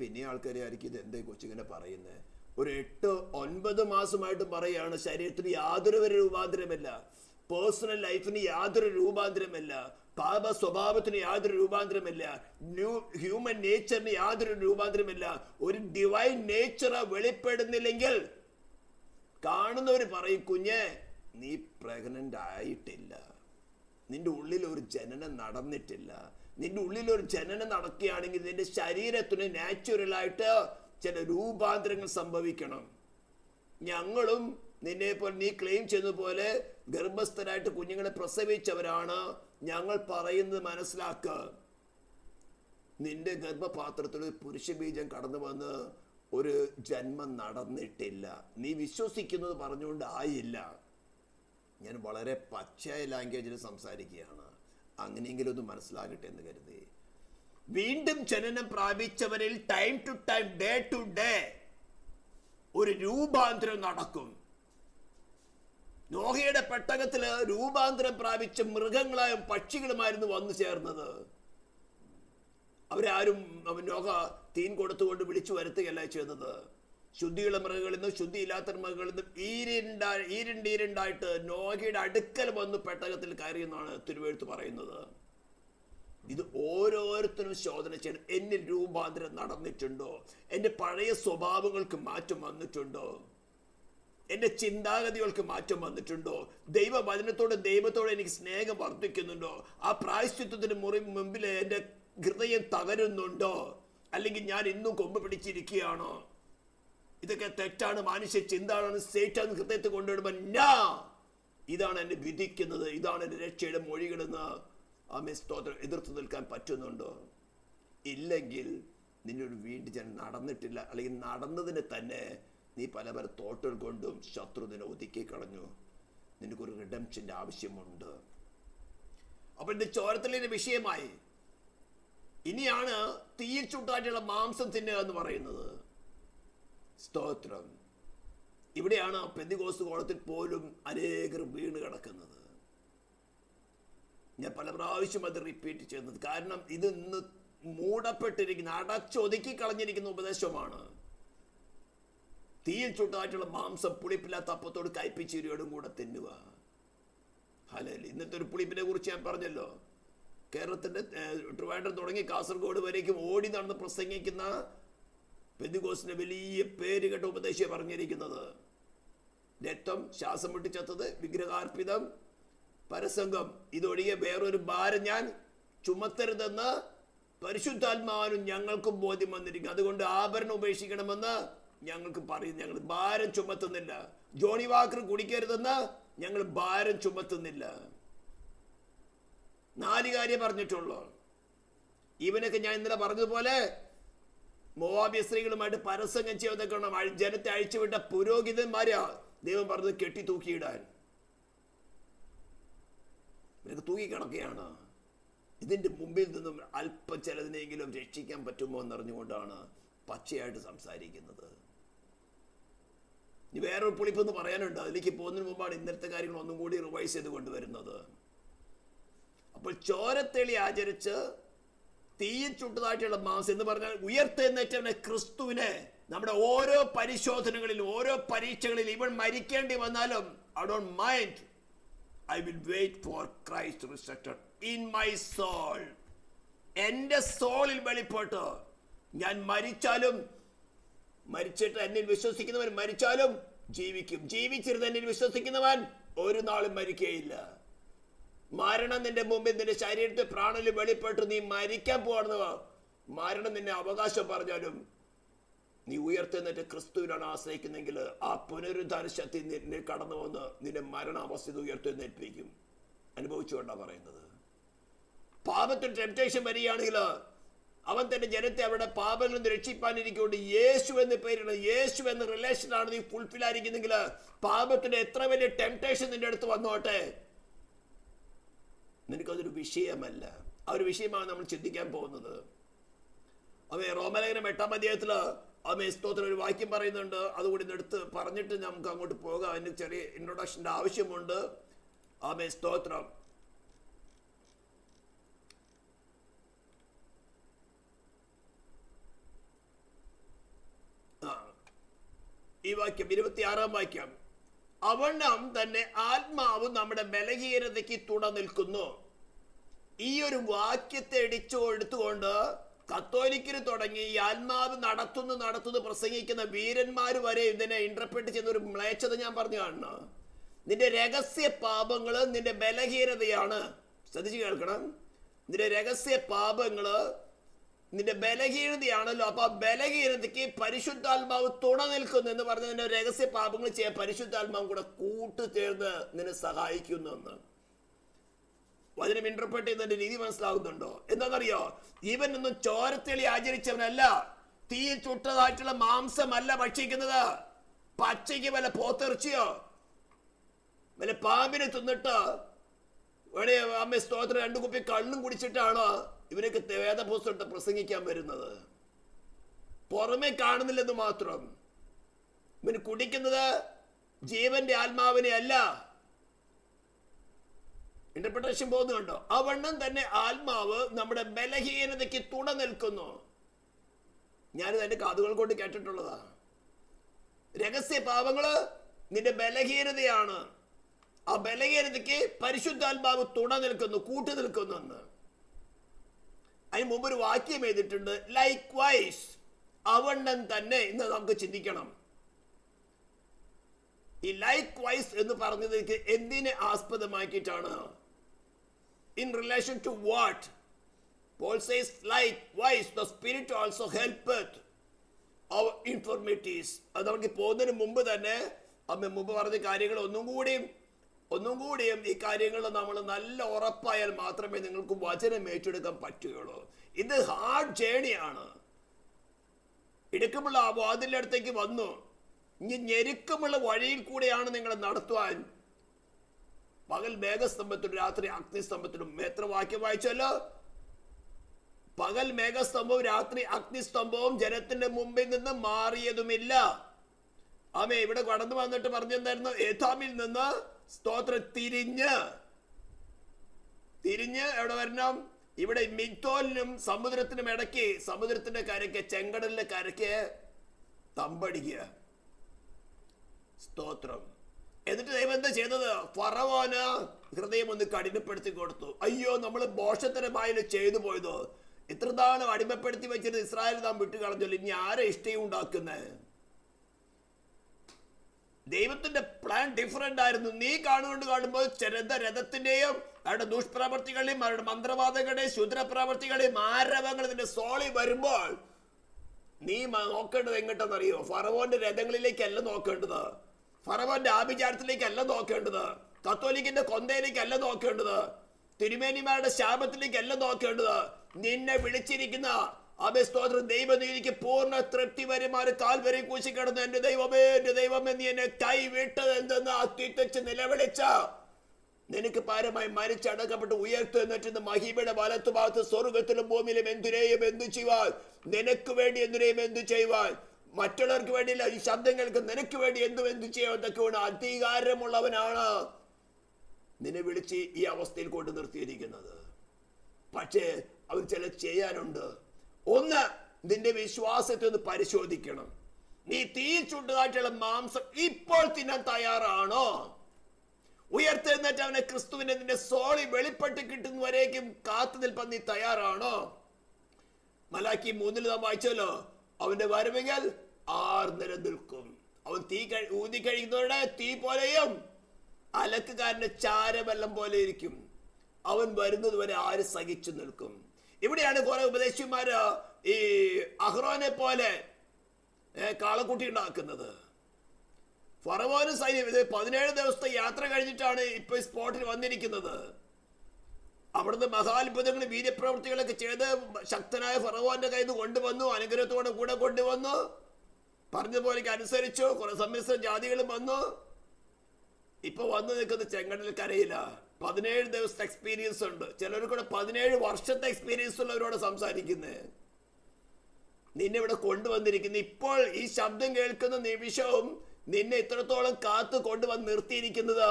പിന്നെ ആൾക്കാരെ ആയിരിക്കും ഇത് എന്തേ കൊച്ചിങ്ങനെ പറയുന്നത്. ഒരു 8-9 മാസമായിട്ടും പറയുകയാണ്, ശരീരത്തിന് യാതൊരു രൂപാന്തരമില്ല, പേഴ്സണൽ ലൈഫിന് യാതൊരു രൂപാന്തരമില്ല, പാപ സ്വഭാവത്തിന് യാതൊരു രൂപാന്തരമില്ല, ഹ്യൂമൻ നേച്ചറിന് യാതൊരു രൂപാന്തരമില്ല. ഒരു ഡിവൈൻ നേച്ചർ വെളിപ്പെടുന്നില്ലെങ്കിൽ കാണുന്നവർ പറയും, കുഞ്ഞെ നീ പ്രഗ്നൻ്റ് ആയിട്ടില്ല, നിന്റെ ഉള്ളിൽ ഒരു ജനനം നടന്നിട്ടില്ല. നിന്റെ ഉള്ളിൽ ഒരു ജനനം നടക്കുകയാണെങ്കിൽ നിന്റെ ശരീരത്തിന് നാച്ചുറലായിട്ട് ചില രൂപാന്തരങ്ങൾ സംഭവിക്കണം. ഞങ്ങളും നിന്നെപ്പോലെ നീ ക്ലെയിം ചെയ്തതുപോലെ ഗർഭസ്ഥരായിട്ട് കുഞ്ഞുങ്ങളെ പ്രസവിച്ചവരാണ്. ഞങ്ങൾ പറയുന്നത് മനസ്സിലാക്കുക. നിന്റെ ഗർഭപാത്രത്തിൽ ഒരു പുരുഷ ബീജം കടന്നു വന്ന് ഒരു ജന്മം നടന്നിട്ടില്ല. നീ വിശ്വസിക്കുന്നത് പറഞ്ഞുകൊണ്ട് ആയില്ല. ഞാൻ വളരെ പച്ചയായ ലാംഗ്വേജിൽ സംസാരിക്കുകയാണ്, അങ്ങനെയെങ്കിലും ഒന്ന് മനസ്സിലാകട്ടെ എന്ന് കരുതി. വീണ്ടും ജനനം പ്രാപിച്ചവരിൽ time to time, day to day ഒരു രൂപാന്തരം നടക്കും. നോഹയുടെ പെട്ടകത്തില് രൂപാന്തരം പ്രാപിച്ച മൃഗങ്ങളായും പക്ഷികളുമായിരുന്നു വന്നു ചേർന്നത്. അവരാരും നോഹ തീൻ കൊടുത്തുകൊണ്ട് വിളിച്ചു വരുത്തുകയല്ല ചെയ്തത്. ശുദ്ധിയുള്ള മൃഗങ്ങളിൽ നിന്നും ശുദ്ധിയില്ലാത്ത മൃഗങ്ങളിൽ നിന്നും ഈരണ്ടായിട്ട് നോഹയുടെ അടുക്കൽ വന്ന് പെട്ടകത്തിൽ കയറിയെന്നാണ് തിരുവെഴുത്ത് പറയുന്നത്. ഇത് ഓരോരുത്തരും ശോധന ചെയ്യണം. എന്നിൽ രൂപാന്തരം നടന്നിട്ടുണ്ടോ? എൻ്റെ പഴയ സ്വഭാവങ്ങൾക്ക് മാറ്റം വന്നിട്ടുണ്ടോ? എൻ്റെ ചിന്താഗതികൾക്ക് മാറ്റം വന്നിട്ടുണ്ടോ? ദൈവത്തോട് എനിക്ക് സ്നേഹം വർദ്ധിക്കുന്നുണ്ടോ? ആ പ്രായശ്ചിത്വത്തിന് മുമ്പിൽ എൻ്റെ ഹൃദയം തകരുന്നുണ്ടോ? അല്ലെങ്കിൽ ഞാൻ ഇന്നും കൊമ്പ് പിടിച്ചിരിക്കുകയാണോ? ഇതൊക്കെ തെറ്റാണ്, മനുഷ്യ ചിന്തയാണ്, സേറ്റാൻ ഹൃദയത്തെ കൊണ്ടുവരുമ്പോൾ ഇതാണ് എന്നെ വിധിക്കുന്നത്, ഇതാണ് എൻ്റെ രക്ഷയുടെ മൊഴികളെന്ന് ആമേൻ സ്തോത്രം എതിർത്ത് നിൽക്കാൻ പറ്റുന്നുണ്ടോ? ഇല്ലെങ്കിൽ നിന്നൊരു വീണ്ടും ഞാൻ നടന്നിട്ടില്ല, അല്ലെങ്കിൽ നടന്നതിന് തന്നെ നീ പല പല തോട്ടുകൾ കൊണ്ടും ശത്രു നിന്നെ ഒതുക്കി കളഞ്ഞു. നിനക്കൊരു റിഡംഷൻ്റെ ആവശ്യമുണ്ട്. അപ്പോൾ ഇത് ചോരത്തിലെ വിഷയമായി. ഇനിയാണ് തീയിൽ ചുട്ടായിട്ടുള്ള മാംസം തിന്നുക എന്ന് പറയുന്നത്. സ്തോത്രം. ഇവിടെയാണ് പെന്തിക്കോസ്ത് കോളത്തിൽ പോലും അനേകർ വീണ് കിടക്കുന്നത്. ഞാൻ പല പ്രാവശ്യം അത് റിപ്പീറ്റ് ചെയ്യുന്നത്, കാരണം ഇത് ഇന്ന് മൂടപ്പെട്ടിരിക്കുന്ന, അടച്ചൊതുക്കി കളഞ്ഞിരിക്കുന്ന ഉപദേശമാണ്. തീയിൽ ചുട്ടായിട്ടുള്ള മാംസം പുളിപ്പില്ലാത്ത അപ്പത്തോട് കയ്പിച്ചീരിയോടും കൂടെ തിന്നുക. ഹല്ലേലൂയ. ഇന്നത്തെ ഒരു പുളിപ്പിനെ കുറിച്ച് ഞാൻ പറഞ്ഞല്ലോ. കേരളത്തിന്റെ ട്രിവാൻഡ്രം തുടങ്ങി കാസർഗോഡ് വരേക്കും ഓടി നടന്ന് പ്രസംഗിക്കുന്ന പെന്തിക്കോസ്തിന്റെ വലിയ പേര് കേട്ട ഉപദേശിയെ പറഞ്ഞിരിക്കുന്നത്. രക്തം, ശ്വാസം മുട്ടിച്ചത്തത്, വിഗ്രഹാർപ്പിതം, പരസംഗം, ഇതൊഴികെ വേറൊരു ഭാരം ഞാൻ ചുമത്തരുതെന്ന് പരിശുദ്ധാത്മാവിനും ഞങ്ങൾക്കും ബോധ്യം വന്നിരിക്കും. അതുകൊണ്ട് ആഭരണം ഉപേക്ഷിക്കണമെന്ന് ഞങ്ങൾക്ക് പറയും. ഞങ്ങൾ ഭാരം ചുമത്തുന്നില്ല. ജോണി വാക്കർ കുടിക്കരുതെന്ന് ഞങ്ങൾ ഭാരം ചുമത്തുന്നില്ല. 4 കാര്യം പറഞ്ഞിട്ടുള്ളൂ. ഇവനൊക്കെ ഞാൻ ഇന്നലെ പറഞ്ഞതുപോലെ മോവാബ്യ സ്ത്രീകളുമായിട്ട് പരസംഗം ചെയ്യുന്നതൊക്കെ ജനത്തെ അഴിച്ചുവിട്ട പുരോഹിതന്മാരാ ദൈവം പറഞ്ഞത് കെട്ടി തൂക്കിയിടാൻ. നിനക്ക് തൂക്കിക്കിടക്കുകയാണ്. ഇതിന്റെ മുമ്പിൽ നിന്നും അല്പം ചിലതിനെങ്കിലും രക്ഷിക്കാൻ പറ്റുമോ എന്നറിഞ്ഞുകൊണ്ടാണ് പച്ചയായിട്ട് സംസാരിക്കുന്നത്. ഇനി വേറൊരു പുളിപ്പെന്ന് പറയാനുണ്ട്. അതിലേക്ക് പോകുന്നതിന് മുമ്പാണ് ഇന്നത്തെ കാര്യങ്ങൾ ഒന്നും കൂടി റിവൈസ് ചെയ്ത് കൊണ്ടുവരുന്നത്. അപ്പോൾ ചോരത്തെളി ആചരിച്ച് തീയിൽ ചുട്ടതായിട്ടുള്ള മാംസം എന്ന് പറഞ്ഞാൽ ഉയർത്തെഴുന്നേറ്റവനെ ക്രിസ്തുവിനെ നമ്മുടെ ഓരോ പരിശോധനകളിലും ഓരോ പരീക്ഷകളിലും ഇവൻ മരിക്കേണ്ടി വന്നാലും I don't mind, I will wait for Christ resurrected in my soul. എൻ്റെ സോളിൽ വെളിപ്പെട്ട് ഞാൻ മരിച്ചാലും, മരിച്ചിട്ട് എന്നിൽ വിശ്വസിക്കുന്നവൻ മരിച്ചാലും ജീവിക്കും. ജീവിച്ചിരുന്ന് എന്നിൽ വിശ്വസിക്കുന്നവൻ ഒരു നാളും മരിക്കുകയില്ല. മരണം നിന്റെ മുമ്പിൽ നിന്റെ ശരീരത്തെ പ്രാണനിൽ വെളിപ്പെട്ട് നീ മരിക്കാൻ പോവാണെന്ന് മരണം നിന്നെ അവകാശം പറഞ്ഞാലും നീ ഉയർത്തെന്നിട്ട് ക്രിസ്തുവിനാണ് ആശ്രയിക്കുന്നെങ്കിൽ ആ പുനരുദ്ധാന ശക്തി നിന്നെ കടന്നു വന്ന് നിന്റെ മരണാവസ്ഥ ഉയർത്തെന്നേൽപ്പിക്കും. അനുഭവിച്ചുകൊണ്ടാണ് പറയുന്നത്. പാപത്തിന് ടെംപ്റ്റേഷൻ വരികയാണെങ്കിൽ അവൻ തന്റെ ജനത്തെ അവിടെ പാപങ്ങളിൽ നിന്ന് രക്ഷിപ്പാനിരിക്കൊണ്ട് യേശു എന്ന പേരിൽ, യേശു എന്ന റിലേഷനാണ് നീ ഫുൾഫിൽ ആയിരിക്കുന്നെങ്കിൽ പാപത്തിന്റെ എത്ര വലിയ ടെംപ്റ്റേഷൻ നിന്റെ അടുത്ത് വന്നോട്ടെ, നിനക്കതൊരു വിഷയമല്ല. ആ ഒരു വിഷയമാണ് നമ്മൾ ചിന്തിക്കാൻ പോകുന്നത്. റോമലേഖനം 8-ാം അധ്യായത്തില് സ്തോത്രം ഒരു വാക്യം പറയുന്നുണ്ട്. അതുകൂടി എടുത്ത് പറഞ്ഞിട്ട് നമുക്ക് അങ്ങോട്ട് പോകാം. അതിന് ചെറിയ ഇൻട്രൊഡക്ഷൻ്റെ ആവശ്യമുണ്ട്. സ്തോത്രം. ഈ വാക്യം 26-ാം വാക്യം, അവണ്ണം തന്നെ ആത്മാവ് നമ്മുടെ ബലഹീനതയ്ക്ക് തുണ നിൽക്കുന്നു. ഈ ഒരു വാക്യത്തെ എടുത്തുകൊണ്ട് കത്തോലിക്കര് തുടങ്ങി ഈ ആത്മാവ് നടത്തുന്നു പ്രസംഗിക്കുന്ന വീരന്മാര് വരെ ഇതിനെ ഇന്റർപ്രറ്റ് ചെയ്യുന്ന ഒരു മ്ലേച്ഛത ഞാൻ പറഞ്ഞു കാണണം. നിന്റെ രഹസ്യ പാപങ്ങള് നിന്റെ ബലഹീനതയാണ്. ശ്രദ്ധിച്ച് കേൾക്കണം. നിന്റെ രഹസ്യ പാപങ്ങള് നിന്റെ ബലഹീനതയാണല്ലോ. അപ്പൊ ആ ബലഹീനതയ്ക്ക് പരിശുദ്ധാത്മാവ് തുണ നിൽക്കുന്നു എന്ന് പറഞ്ഞ നിന്റെ രഹസ്യ പാപങ്ങൾ ചെയ്യാൻ പരിശുദ്ധാത്മാവ് കൂടെ കൂട്ടുചേർന്ന് നിന്നെ സഹായിക്കുന്നു എന്ന്. വചനം ഇന്റർപ്രറ്റ് ചെയ്യുന്നതിന്റെ രീതി മനസ്സിലാകുന്നുണ്ടോ? എന്താണെന്നറിയോ? ഇവനൊന്നും ചോരത്തെളി ആചരിച്ചവനല്ല, തീയിൽ ചുട്ടതായിട്ടുള്ള മാംസമല്ല ഭക്ഷിക്കുന്നത്. പച്ചയ്ക്ക് വല്ല പോത്തിറച്ചിയോ വല്ല പാമ്പിനെ തിന്നിട്ട് അമ്മ സ്തോത്രം 2 കുപ്പി കള്ളും കുടിച്ചിട്ടാണ് ഇവനൊക്കെ വേദപുസ്തകത്തെ പ്രസംഗിക്കാൻ വരുന്നത്. പുറമെ കാണുന്നില്ലെന്ന് മാത്രം. ഇവന് കുടിക്കുന്നത് ജീവന്റെ ആത്മാവിനെ അല്ല. ഇന്റർപ്രിട്ടേഷൻ പോകുന്നുണ്ടോ? അവണ്ണം തന്നെ ആത്മാവ് നമ്മുടെ ബലഹീനതയ്ക്ക് തുണ നിൽക്കുന്നു. ഞാനിത് എന്റെ കാതുകൾ കൊണ്ട് കേട്ടിട്ടുള്ളതാ. രഹസ്യ പാപങ്ങള് നിന്റെ ബലഹീനതയാണ്. ആ ബലഹീനതയ്ക്ക് പരിശുദ്ധാത്മാവ് തുണ നിൽക്കുന്നു, കൂട്ടു നിൽക്കുന്നു എന്ന്. അതിന് മുമ്പ് ഒരു വാക്യം എഴുതിയിട്ടുണ്ട്, ലൈക്ക് വൈസ്, അവണ്ണം തന്നെ. ഇന്ന് നമുക്ക് ചിന്തിക്കണം, ഈ ലൈക്ക് വൈസ് എന്ന് പറഞ്ഞത് എന്തിനെ ആസ്പദമാക്കിയിട്ടാണ്? In relation to what? Paul says, likewise, the Spirit also helpeth our infirmities. അത് നമുക്ക് പോകുന്നതിന് മുമ്പ് തന്നെ മുമ്പ് പറഞ്ഞ കാര്യങ്ങൾ ഒന്നും കൂടിയും ഈ കാര്യങ്ങൾ നമ്മൾ നല്ല ഉറപ്പായാൽ മാത്രമേ നിങ്ങൾക്ക് വചനം ഏറ്റെടുക്കാൻ പറ്റുകയുള്ളൂ. ഇത് ഹാർഡ് ജേണിയാണ്. ഇടുക്കമുള്ള ആ വാതിലിന്റെ അടുത്തേക്ക് വന്നു, ഇനി ഞെരുക്കമുള്ള വഴിയിൽ കൂടെയാണ് നിങ്ങൾ നടത്തുവാൻ. പകൽ മേഘസ്തംഭത്തിലും രാത്രി അഗ്നിസ്തംഭത്തിലും. എത്ര വാക്യം വായിച്ചല്ലോ? പകൽ മേഘസ്തംഭവും രാത്രി അഗ്നിസ്തംഭവും ജനത്തിന്റെ മുമ്പിൽ നിന്ന് മാറിയതുമില്ല. ആമേ. ഇവിടെ കടന്നു വന്നിട്ട് പറഞ്ഞെന്തായിരുന്നു? ഏഥാമിൽ നിന്ന് സ്തോത്രം തിരിഞ്ഞ് എവിടെ വരണം? ഇവിടെ മിഗ്ദോലിനും സമുദ്രത്തിനും ഇടയ്ക്ക്, സമുദ്രത്തിന്റെ കരയ്ക്ക്, ചെങ്കടലിന്റെ കരയ്ക്ക് തമ്പടിക്കുക. സ്തോത്രം. എന്നിട്ട് ദൈവം എന്താ ചെയ്തത്? ഫറവോന് ഹൃദയം ഒന്ന് കഠിനപ്പെടുത്തി കൊടുത്തു. അയ്യോ, നമ്മൾ മോശത്തരമായാലും ചെയ്തു പോയതോ, ഇത്ര നാളും അടിമപ്പെടുത്തി വെച്ചിട്ട് ഇസ്രായേൽ നാം വിട്ടുകളഞ്ഞല്ലോ, ഇനി ആരെ ഇഷ്ടയും ഉണ്ടാക്കുന്നേ? ദൈവത്തിന്റെ പ്ലാൻ ഡിഫറെന്റ് ആയിരുന്നു. നീ കാണുമ്പോൾ രഥത്തിന്റെയും അവരുടെ ദുഷ്പ്രവർത്തികളെയും അവരുടെ മന്ത്രവാദങ്ങളുടെയും ശുദ്രപ്രവർത്തികളെയും ആരവങ്ങൾ നിന്റെ സോളി വരുമ്പോൾ നീ നോക്കേണ്ടത് എങ്ങോട്ടെന്നറിയോ? ഫറവോന്റെ രഥങ്ങളിലേക്കല്ല നോക്കേണ്ടത്, ഫറവോന്റെ ആഭിചാരത്തിലേക്കല്ല നോക്കേണ്ടത്, കത്തോലിക്കിന്റെ കൊന്തയിലേക്കല്ല നോക്കേണ്ടത്, തിരുമേനിമാരുടെ ശാപത്തിലേക്കല്ല നോക്കേണ്ടത്. നിന്നെ വിളിച്ചിരിക്കുന്ന സ്തോത്രം ദൈവനീതിക്ക് പൂർണ്ണ തൃപ്തി വരുമാറ് കാൽവരി കൂശി കിടന്നു, എന്റെ ദൈവമേ നീ എന്നെ കൈവിട്ടത് എന്തെന്ന് അത്യുത്തച്ച് നിലവിളിച്ച നിനക്ക് പാരമായി മരിച്ചടക്കപ്പെട്ട് ഉയർത്തു എന്നിട്ട് മഹിമയുടെ വലത്തുഭാഗത്ത് സ്വർഗത്തിലും ഭൂമിയിലും എന്തിനേയും എന്തു ചെയ്യുവാൻ, നിനക്ക് വേണ്ടി എന്തിനേയും എന്തു ചെയ്യുവാൻ, മറ്റുള്ളവർക്ക് വേണ്ടിയില്ല, ഈ ശബ്ദങ്ങൾക്ക് നിനക്ക് വേണ്ടി എന്തു ചെയ്യാൻ എന്തൊക്കെയാണ് അധികാരമുള്ളവനാണ് നിന്നെ വിളിച്ച് ഈ അവസ്ഥയിൽ കൊണ്ട് നിർത്തിയിരിക്കുന്നത്. പക്ഷേ അവർ ചില ചെയ്യാനുണ്ട്. ഒന്ന്, നിന്റെ വിശ്വാസത്തെ ഒന്ന് പരിശോധിക്കണം. നീ തീയിൽ ചുട്ടതായിട്ടുള്ള മാംസം ഇപ്പോൾ തിന്നാൻ തയ്യാറാണോ? ഉയർത്തെഴുന്നേറ്റ് അവനെ ക്രിസ്തുവിനെ നിന്റെ സോളി വെളിപ്പെട്ട് കിട്ടുന്നവരേക്കും കാത്തു നിൽപ്പാൻ നീ തയ്യാറാണോ? മലാക്കി 3 നാം വായിച്ചല്ലോ, അവന്റെ വരവുകൾ ആർന്നിര നിൽക്കും. അവൻ തീ ഊതി കഴിയുന്നവരുടെ തീ പോലെയും അലക്കുകാരന്റെ ചാരവെള്ളം പോലെ ഇരിക്കും. അവൻ വരുന്നത് വരെ ആര് സഹിച്ചു നിൽക്കും? ഇവിടെയാണ് കുറെ ഉപദേശിമാര് ഈ അഹ്റോനെ പോലെ കാളക്കുട്ടി ഉണ്ടാക്കുന്നത്. ഫറവോന് സൈന്യം 17 ദിവസത്തെ യാത്ര കഴിഞ്ഞിട്ടാണ് ഇപ്പൊ സ്പോട്ടിൽ വന്നിരിക്കുന്നത്. അവിടുന്ന് മഹാത്ഭുതങ്ങളും വീര്യപ്രവൃത്തികളൊക്കെ ചെയ്ത് ശക്തനായ ഫറവോന്റെ കയ്യിൽ നിന്ന് കൊണ്ടുവന്നു, അനുഗ്രഹത്തോടെ കൂടെ കൊണ്ടുവന്നു, പറഞ്ഞതുപോലെ അനുസരിച്ചു. കുറെ സമ്മിശ്ര ജാതികളും വന്നു. ഇപ്പൊ വന്നു നിൽക്കുന്ന ചെങ്കടൽ കരയില്ല. 17 ദിവസത്തെ എക്സ്പീരിയൻസ് ഉണ്ട്. ചിലർക്കൂടെ 17 വർഷത്തെ എക്സ്പീരിയൻസ് ഉള്ളവരോട് സംസാരിക്കുന്നത്. നിന്നെ ഇവിടെ കൊണ്ടുവന്നിരിക്കുന്നു. ഇപ്പോൾ ഈ ശബ്ദം കേൾക്കുന്ന നിമിഷവും നിന്നെ ഇത്രത്തോളം കാത്തു കൊണ്ടുവന്ന് നിർത്തിയിരിക്കുന്നത്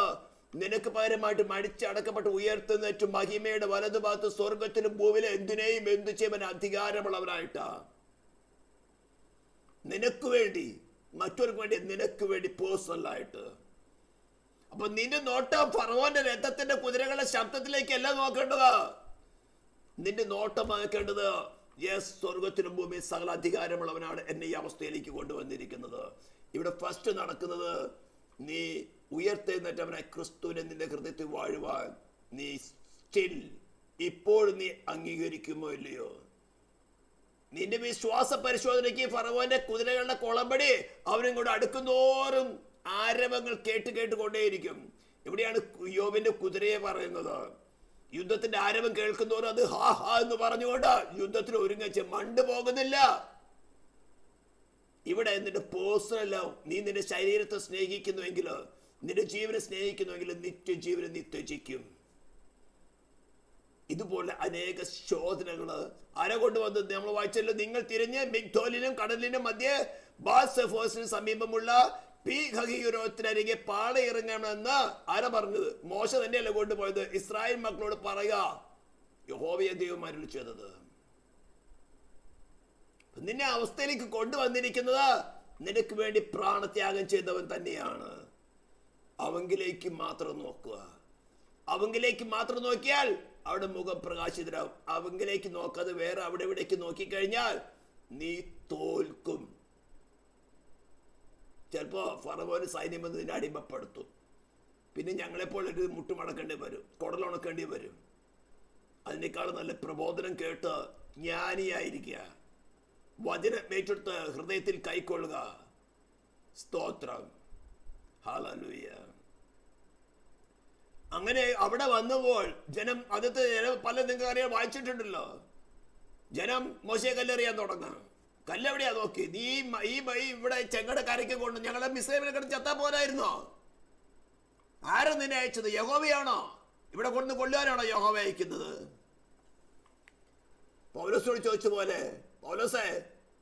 നിനക്ക് പകരമായിട്ട് മടിച്ചടക്കപ്പെട്ട് ഉയർത്തുന്നേറ്റും മഹിമയുടെ വലതുഭാഗത്ത് സ്വർഗത്തിലും ഭൂമിയിലും എന്തിനേയും എന്തു ചെയ്യുവാൻ അധികാരമുള്ളവരായിട്ടാ. നിനക്ക് വേണ്ടി, മറ്റവർക്ക് വേണ്ടി, നിനക്ക് വേണ്ടി പേഴ്സണലായിട്ട്. അപ്പൊ നിന്റെ നോട്ടം ഫറവോന്റെ രഥത്തിന്റെ കുതിരകളുടെ ശബ്ദത്തിലേക്കല്ല നോക്കേണ്ടത്. നിന്റെ നോട്ടം ആക്കേണ്ടത് യെസ്, സ്വർഗത്തിലും ഭൂമിയിൽ സകല അധികാരമുള്ളവനാണ് എന്നെ ഈ അവസ്ഥയിലേക്ക് കൊണ്ടുവന്നിരിക്കുന്നത്. ഇവിടെ ഫസ്റ്റ് നടക്കുന്നത്, നീ ഉയർത്തെഴുന്നേറ്റവനായി ക്രിസ്തുവിനെ നിന്റെ ഹൃദയത്തിൽ വാഴുവാൻ നീ സ്റ്റിൽ ഇപ്പോൾ നീ അംഗീകരിക്കുമോ ഇല്ലയോ? നിന്റെ വിശ്വാസ പരിശോധനയ്ക്ക് ഫറവോന്റെ കുതിരകളുടെ കുളമ്പടി അവനും കൂടെ അടുക്കുന്നോറും ആരവങ്ങൾ കേട്ടുകൊണ്ടേയിരിക്കും. ഇവിടെയാണ് യോബിന്റെ കുതിരയെ പറയുന്നത്. യുദ്ധത്തിന്റെ ആരവം കേൾക്കുന്നവർ അത് ഹാ ഹാ എന്ന് പറഞ്ഞുകൊണ്ട് യുദ്ധത്തിന് ഒരുങ്ങിച്ച് മണ്ടു പോകുന്നില്ല. ഇവിടെ നിന്റെ പേഴ്സണലോ, നീ നിന്റെ ശരീരത്തെ സ്നേഹിക്കുന്നുവെങ്കിൽ, നിന്റെ ജീവനെ സ്നേഹിക്കുന്നുവെങ്കിൽ നിത്യജീവനെ നീ ത്യജിക്കും. ഇതുപോലെ അനേക ശോധനകള് ആരെക്കൊണ്ടുവന്ന് നമ്മൾ വായിച്ചല്ലോ. നിങ്ങൾ തിരിഞ്ഞ് മിഗ്ദോലിനും കടലിനും മധ്യേ ബാൽസെഫോസിന് സമീപമുള്ള പി ഹഗീരോത്തിനരികെ പാളയിറങ്ങണമെന്ന് ആരാ പറഞ്ഞത്? മോശ തന്നെയല്ല കൊണ്ടുപോയത്. ഇസ്രായേൽ മക്കളോട് പറയുക, യഹോവയെ ദൈവം അരുളി ചെയ്തത്. നിന്നെ അവസ്ഥയിലേക്ക് കൊണ്ടുവന്നിരിക്കുന്നത് നിനക്ക് വേണ്ടി പ്രാണത്യാഗം ചെയ്തവൻ തന്നെയാണ്. അവങ്കിലേക്ക് മാത്രം നോക്കുക. അവങ്കിലേക്ക് മാത്രം നോക്കിയാൽ അവിടെ മുഖം പ്രകാശിതരാകും. അവങ്കിലേക്ക് നോക്കാതെ വേറെ അവിടെ ഇവിടേക്ക് നോക്കിക്കഴിഞ്ഞാൽ നീ തോൽക്കും. ചിലപ്പോ ഫറവോന് സൈന്യം വന്ന് നിന്നെ അടിമപ്പെടുത്തും. പിന്നെ ഞങ്ങളെപ്പോലെ ഒരു മുട്ടുമടക്കേണ്ടി വരും, കുടലുണക്കേണ്ടി വരും. അതിനേക്കാൾ നല്ല പ്രബോധനം കേട്ട് ജ്ഞാനിയായിരിക്കുക, വചനം ഏറ്റെടുത്ത് ഹൃദയത്തിൽ കൈക്കൊള്ളുക. സ്തോത്രം, ഹല്ലേലൂയ. അങ്ങനെ അവിടെ വന്നപ്പോൾ ജനം, ആദ്യത്തെ ജനം പല നിങ്ങൾക്ക് അറിയാൻ വായിച്ചിട്ടുണ്ടല്ലോ. ജനം മോശയെ കല്ലെറിയാൻ തുടങ്ങാം. കല്ലെവിടെയാ നോക്കി? നീ ഇവിടെ ചെങ്കട കരയ്ക്ക് കൊണ്ട് ഞങ്ങളെ മിസ്രൈമിനെ കിടന്ന് ചത്താ പോരായിരുന്നോ? ആരാ നിന്നെ അയച്ചത്? യഹോവയാണോ? ഇവിടെ കൊണ്ടു കൊല്ലുവാനാണോ യഹോവ അയക്കുന്നത്? പൗലോസോട് ചോദിച്ച പോലെ, പൗലോസേ,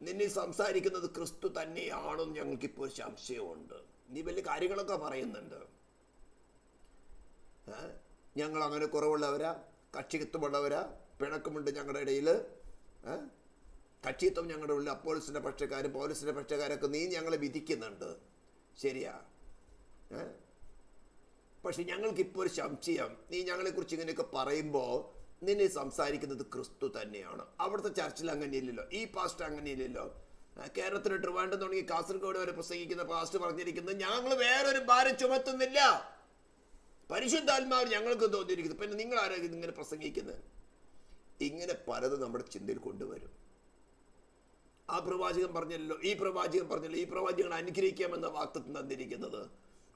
നിന്നെ സംസാരിക്കുന്നത് ക്രിസ്തു തന്നെയാണെന്ന് ഞങ്ങൾക്കിപ്പോൾ സംശയമുണ്ട്. നീ വലിയ കാര്യങ്ങളൊക്കെ പറയുന്നുണ്ട്. ഞങ്ങൾ അങ്ങനെ കുറവുള്ളവരാ, കക്ഷിത്വമുള്ളവരാ, പിണക്കമുണ്ട് ഞങ്ങളുടെ ഇടയിൽ, കക്ഷിത്വം ഞങ്ങളുടെ ഉള്ളിൽ, അപ്പോലസിന്റെ പക്ഷക്കാരും പൗലോസിന്റെ പക്ഷക്കാരൊക്കെ നീ ഞങ്ങളെ വിധിക്കുന്നുണ്ട്. ശരിയാ. പക്ഷെ ഞങ്ങൾക്കിപ്പോൾ ഒരു സംശയം, നീ ഞങ്ങളെക്കുറിച്ച് ഇങ്ങനെയൊക്കെ പറയുമ്പോൾ നിന്നെ സംസാരിക്കുന്നത് ക്രിസ്തു തന്നെയാണ്. അവിടുത്തെ ചർച്ചിൽ അങ്ങനെയില്ലല്ലോ, ഈ പാസ്റ്റ് അങ്ങനെയില്ലല്ലോ. കേരളത്തിൽ ട്രിവാൻഡ്രം തുടങ്ങി കാസർഗോഡ് വരെ പ്രസംഗിക്കുന്ന പാസ്റ്റ് പറഞ്ഞിരിക്കുന്നത് ഞങ്ങൾ വേറൊരു ഭാരം ചുമത്തുന്നില്ല, പരിശുദ്ധാത്മാവ് ഞങ്ങൾക്ക് തോന്നിയിരിക്കുന്നത്. പിന്നെ നിങ്ങൾ ആരാ ഇങ്ങനെ പ്രസംഗിക്കുന്നത്? ഇങ്ങനെ പലതും നമ്മുടെ ചിന്തയിൽ കൊണ്ടുവരും. ആ പ്രവാചകൻ പറഞ്ഞല്ലോ, ഈ പ്രവാചകൻ പറഞ്ഞല്ലോ, ഈ പ്രവാചകൻ അനുഗ്രഹിക്കാമെന്ന വാക്തത്വം തന്നിരിക്കുന്നത്.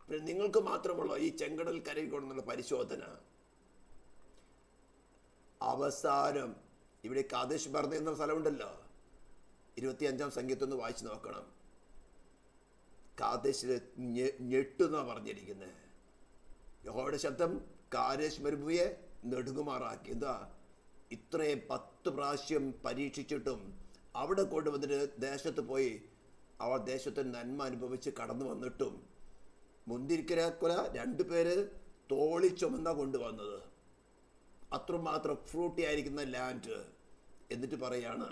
പിന്നെ നിങ്ങൾക്ക് മാത്രമുള്ള ഈ ചെങ്കടൽ കരയിൽ കൊണ്ടുള്ള പരിശോധന. അവസാനം ഇവിടെ കാദേശ് ബർദ എന്ന സ്ഥലമുണ്ടല്ലോ, 25-ാം സംഗീതം ഒന്ന് വായിച്ചു നോക്കണം. കാദേശില് ഞെട്ടുന്നാ പറഞ്ഞിരിക്കുന്നത്. യഹോവയുടെ ശബ്ദം കാദേശ് മരുഭൂമിയെ നെടുകുമാറാക്കി. എന്താ? ഇത്രയും 10 പ്രാവശ്യം പരീക്ഷിച്ചിട്ടും അവിടെ കൊണ്ടുവന്നിട്ട് ദേശത്ത് പോയി അവർ ദേശത്ത് നന്മ അനുഭവിച്ച് കടന്നു വന്നിട്ടും മുന്തിരിക്കര കൊല 2 പേര് തോളി ചുമന്ന കൊണ്ടുവന്നത്. അത്രമാത്രം ഫ്രൂട്ടി ആയിരിക്കുന്ന ലാൻഡ്. എന്നിട്ട് പറയാണ്,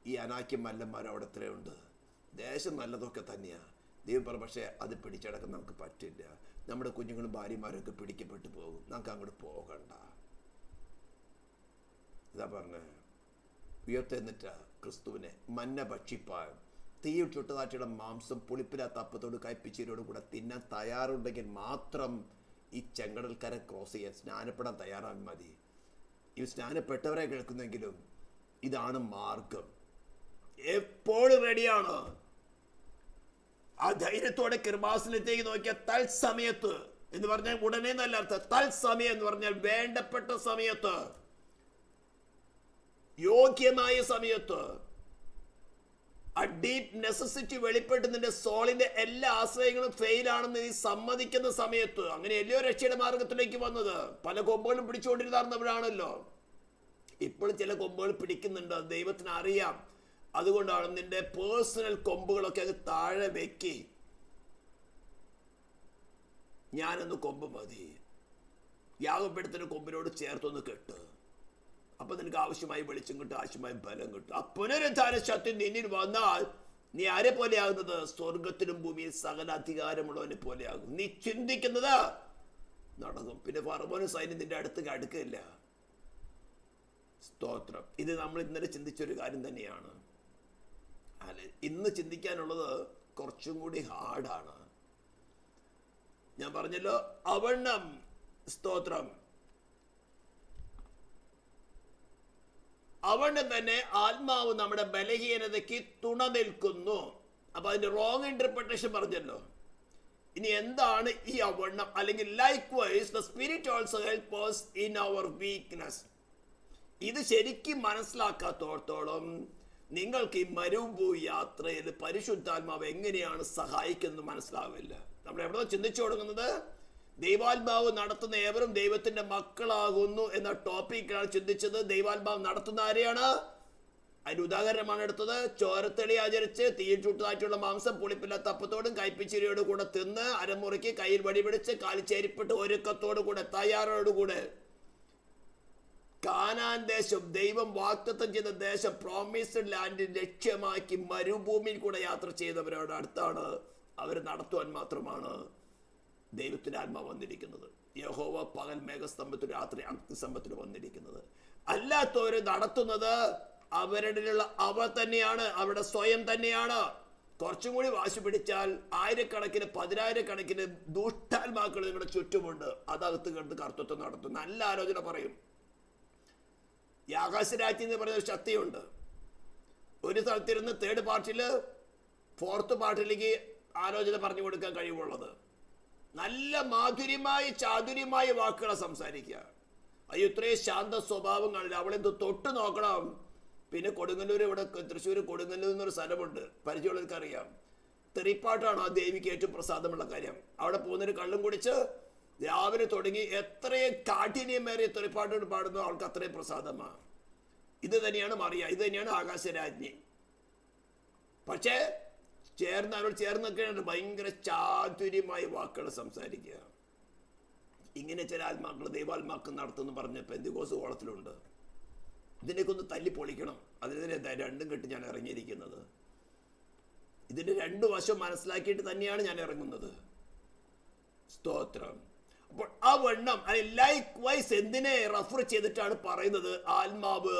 ഈ അനാക്യം മല്ലന്മാർ അവിടെ എത്രയുണ്ട്, ദേശം നല്ലതൊക്കെ തന്നെയാണ്. ദൈവം പറ, പക്ഷേ അത് പിടിച്ചടക്കാൻ നമുക്ക് പറ്റില്ല. നമ്മുടെ കുഞ്ഞുങ്ങളും ഭാര്യമാരൊക്കെ പിടിക്കപ്പെട്ടു പോകും, നമുക്ക് അങ്ങോട്ട് പോകണ്ട. ഇതാ പറഞ്ഞ ഉയർത്തെന്നിട്ട ക്രിസ്തുവിനെ മന്ന ഭക്ഷിപ്പാൻ, തീയിൽ ചുട്ടുകാറ്റിയുടെ മാംസം പുളിപ്പില്ലാത്ത അപ്പത്തോട് കയ്പിച്ചീരോട് കൂടെ തിന്നാൻ തയ്യാറുണ്ടെങ്കിൽ മാത്രം ഈ ചെങ്കടൽക്കര ക്രോസ് ചെയ്യാൻ സ്നാനപ്പെടാൻ തയ്യാറാൻ മതി. ഈ സ്നാനപ്പെട്ടവരെ കേൾക്കുന്നെങ്കിലും ഇതാണ് മാർഗം. എപ്പോഴും റെഡിയാണ്. ആ ധൈര്യത്തോടെ കൃപാസനത്തേക്ക് നോക്കിയ തൽസമയത്ത് എന്ന് പറഞ്ഞാൽ ഉടനെ നല്ല അർത്ഥം. തൽസമയം എന്ന് പറഞ്ഞാൽ വേണ്ടപ്പെട്ട സമയത്ത്, യോഗ്യമായ സമയത്ത്, ആ ഡീപ്പ് നെസസിറ്റി വെളിപ്പെട്ട് നിന്റെ സോളിന്റെ എല്ലാ ആശ്രയങ്ങളും ഫെയിൽ ആണെന്ന് നീ സമ്മതിക്കുന്ന സമയത്ത്, അങ്ങനെ എല്ലയോ രക്ഷയുടെ മാർഗത്തിലേക്ക് വന്നത്. പല കൊമ്പുകളും പിടിച്ചുകൊണ്ടിരുന്നവരാണല്ലോ. ഇപ്പോൾ ചില കൊമ്പുകൾ പിടിക്കുന്നുണ്ട്, ദൈവത്തിന് അറിയാം. അതുകൊണ്ടാണ് നിന്റെ പേഴ്സണൽ കൊമ്പുകളൊക്കെ അത് താഴെ വെക്കി, ഞാനൊന്ന് കൊമ്പ് മതി, യാഗപ്പെടുത്തിന് കൊമ്പിനോട് ചേർത്തൊന്ന് കെട്ട്. അപ്പൊ നിനക്ക് ആവശ്യമായി വെളിച്ചം കിട്ടും, ആവശ്യമായി ബലം കിട്ടും. ആ പുനരുദ്ധാന ശക്തി നിന്നിൽ വന്നാൽ നീ ആരെ പോലെയാകുന്നത്? സ്വർഗത്തിലും ഭൂമിയിൽ സകല അധികാരമുള്ളവനെ പോലെയാകും. നീ ചിന്തിക്കുന്നത് നടക്കും. പിന്നെ ഫറവോനും സൈന്യം നിന്റെ അടുത്ത് അടുക്കില്ല. സ്തോത്രം. ഇത് നമ്മൾ ഇന്നലെ ചിന്തിച്ചൊരു കാര്യം തന്നെയാണ്. ഇന്ന് ചിന്തിക്കാനുള്ളത് കുറച്ചും കൂടി ഹാർഡാണ്. ഞാൻ പറഞ്ഞല്ലോ, അവണ്ണം സ്തോത്രം, അവണ്ണം തന്നെ ആത്മാവ് നമ്മുടെ ബലഹീനതയ്ക്ക് തുണ നിൽക്കുന്നു. അപ്പൊ അതിന്റെ റോങ് ഇന്റർപ്രിട്ടേഷൻ പറഞ്ഞല്ലോ. ഇനി എന്താണ് ഈ അവണ്ണം? അല്ലെങ്കിൽ likewise the spirit also help us in our weakness. ഇത് ശരിക്കും മനസ്സിലാക്കാത്തോടത്തോളം നിങ്ങൾക്ക് ഈ മരുഭൂമി യാത്രയിൽ പരിശുദ്ധാത്മാവ് എങ്ങനെയാണ് സഹായിക്കുന്നത് മനസ്സിലാവില്ല. നമ്മൾ എവിടെ ചിന്തിച്ചു തുടങ്ങുന്നത്? ദൈവാത്മാവ് നടത്തുന്ന ഏവരും ദൈവത്തിന്റെ മക്കളാകുന്നു എന്ന ടോപ്പിക്കാണ് ചിന്തിച്ചത്. ദൈവാത്മാവ് നടത്തുന്ന ആരെയാണ്? അതിന്റെ ഉദാഹരണമാണ് എടുത്തത്. ചോരത്തെളി ആചരിച്ച് തീയിൽ ചുട്ടതായിട്ടുള്ള മാംസം പുളിപ്പില്ലാത്ത അപ്പത്തോടും കൈപ്പിച്ചിരിയോടും കൂടെ തിന്ന് അരമുറയ്ക്ക് കയ്യിൽ വടി പിടിച്ച് കാലിച്ചേരിപ്പെട്ട് ഒരുക്കത്തോടു കൂടെ തയ്യാറോടുകൂടെ കാനാൻ ദേശം, ദൈവം വാഗ്ദത്തം ചെയ്ത ദേശം, പ്രോമിസ്ഡ് ലാൻഡ് ലക്ഷ്യമാക്കി മരുഭൂമിയിൽ കൂടെ യാത്ര ചെയ്തവരോട് അടുത്താണ് അവർ നടത്തുവാൻ മാത്രമാണ് ദൈവത്തിന്റെ ആത്മാവ് വന്നിരിക്കുന്നത്. യഹോവ പകൽ മേഘസ്തംഭത്തിൽ രാത്രി അഗ്നിസ്തംഭത്തിൽ വന്നിരിക്കുന്നത്. അല്ലാത്തവര് നടത്തുന്നത് അവരുടെയുള്ള അവർ തന്നെയാണ്, അവരുടെ സ്വയം തന്നെയാണ്. കുറച്ചും കൂടി വാശി പിടിച്ചാൽ ആയിരക്കണക്കിന് പതിനായിരക്കണക്കിന് ദുഷ്ടാത്മാക്കൾ നിങ്ങളുടെ ചുറ്റുമുണ്ട്. അതകത്ത് കണ്ട് കർത്തൃത്വം നടത്തും. നല്ല ആലോചന പറയും. ഈ ആകാശരാജ്യം എന്ന് പറയുന്ന ഒരു ശക്തിയുണ്ട്. ഒരു സ്ഥലത്തിരുന്ന് തേർഡ് പാർട്ടില് ഫോർത്ത് പാർട്ടിലേക്ക് ആലോചന പറഞ്ഞു കൊടുക്കാൻ കഴിവുള്ളത്. നല്ല മാധുര്യമായി ചാതുര്യമായ വാക്കുകളെ സംസാരിക്കുക. അയ്യോ ഇത്രയും ശാന്ത സ്വഭാവം കാണില്ല, അവളെന്ത് തൊട്ട് നോക്കണം. പിന്നെ കൊടുങ്ങല്ലൂർ, ഇവിടെ തൃശ്ശൂർ കൊടുങ്ങല്ലൂർ എന്നൊരു സ്ഥലമുണ്ട്, പരിചയമുള്ളവർക്ക് അറിയാം. തെറിപ്പാട്ടാണ് ആ ദേവിക്ക് ഏറ്റവും പ്രസാദമുള്ള കാര്യം. അവിടെ പോകുന്നൊരു കള്ളും കുടിച്ച് രാവിലെ തുടങ്ങി എത്രയും കാഠിന്യമേറിയ തെറിപ്പാട്ടോട് പാടുന്നു അവൾക്ക് അത്രയും പ്രസാദമാണ്. ഇത് തന്നെയാണ് മറിയ, ഇത് തന്നെയാണ് ആകാശരാജ്ഞി. പക്ഷേ അവരോട് ചേർന്നൊക്കെയാണ് ഭയങ്കര ചാതുര്യമായ വാക്കുകൾ സംസാരിക്കുക. ഇങ്ങനെ ചില ആത്മാക്കൾ ദൈവാത്മാക്കൾ നടത്തുമെന്ന് പറഞ്ഞ പെന്തിക്കോസ് കോളത്തിലുണ്ട്. ഇതിനൊക്കെ ഒന്ന് തല്ലി പൊളിക്കണം. അതിനെ രണ്ടും കെട്ട് ഞാൻ ഇറങ്ങിയിരിക്കുന്നത്. ഇതിന്റെ രണ്ടു വശം മനസ്സിലാക്കിയിട്ട് തന്നെയാണ് ഞാൻ ഇറങ്ങുന്നത്. സ്തോത്രം. അപ്പോൾ ആ വണ്ണം ലൈക്ക് വൈസ് എന്തിനെ റഫർ ചെയ്തിട്ടാണ് പറയുന്നത്? ആത്മാവ്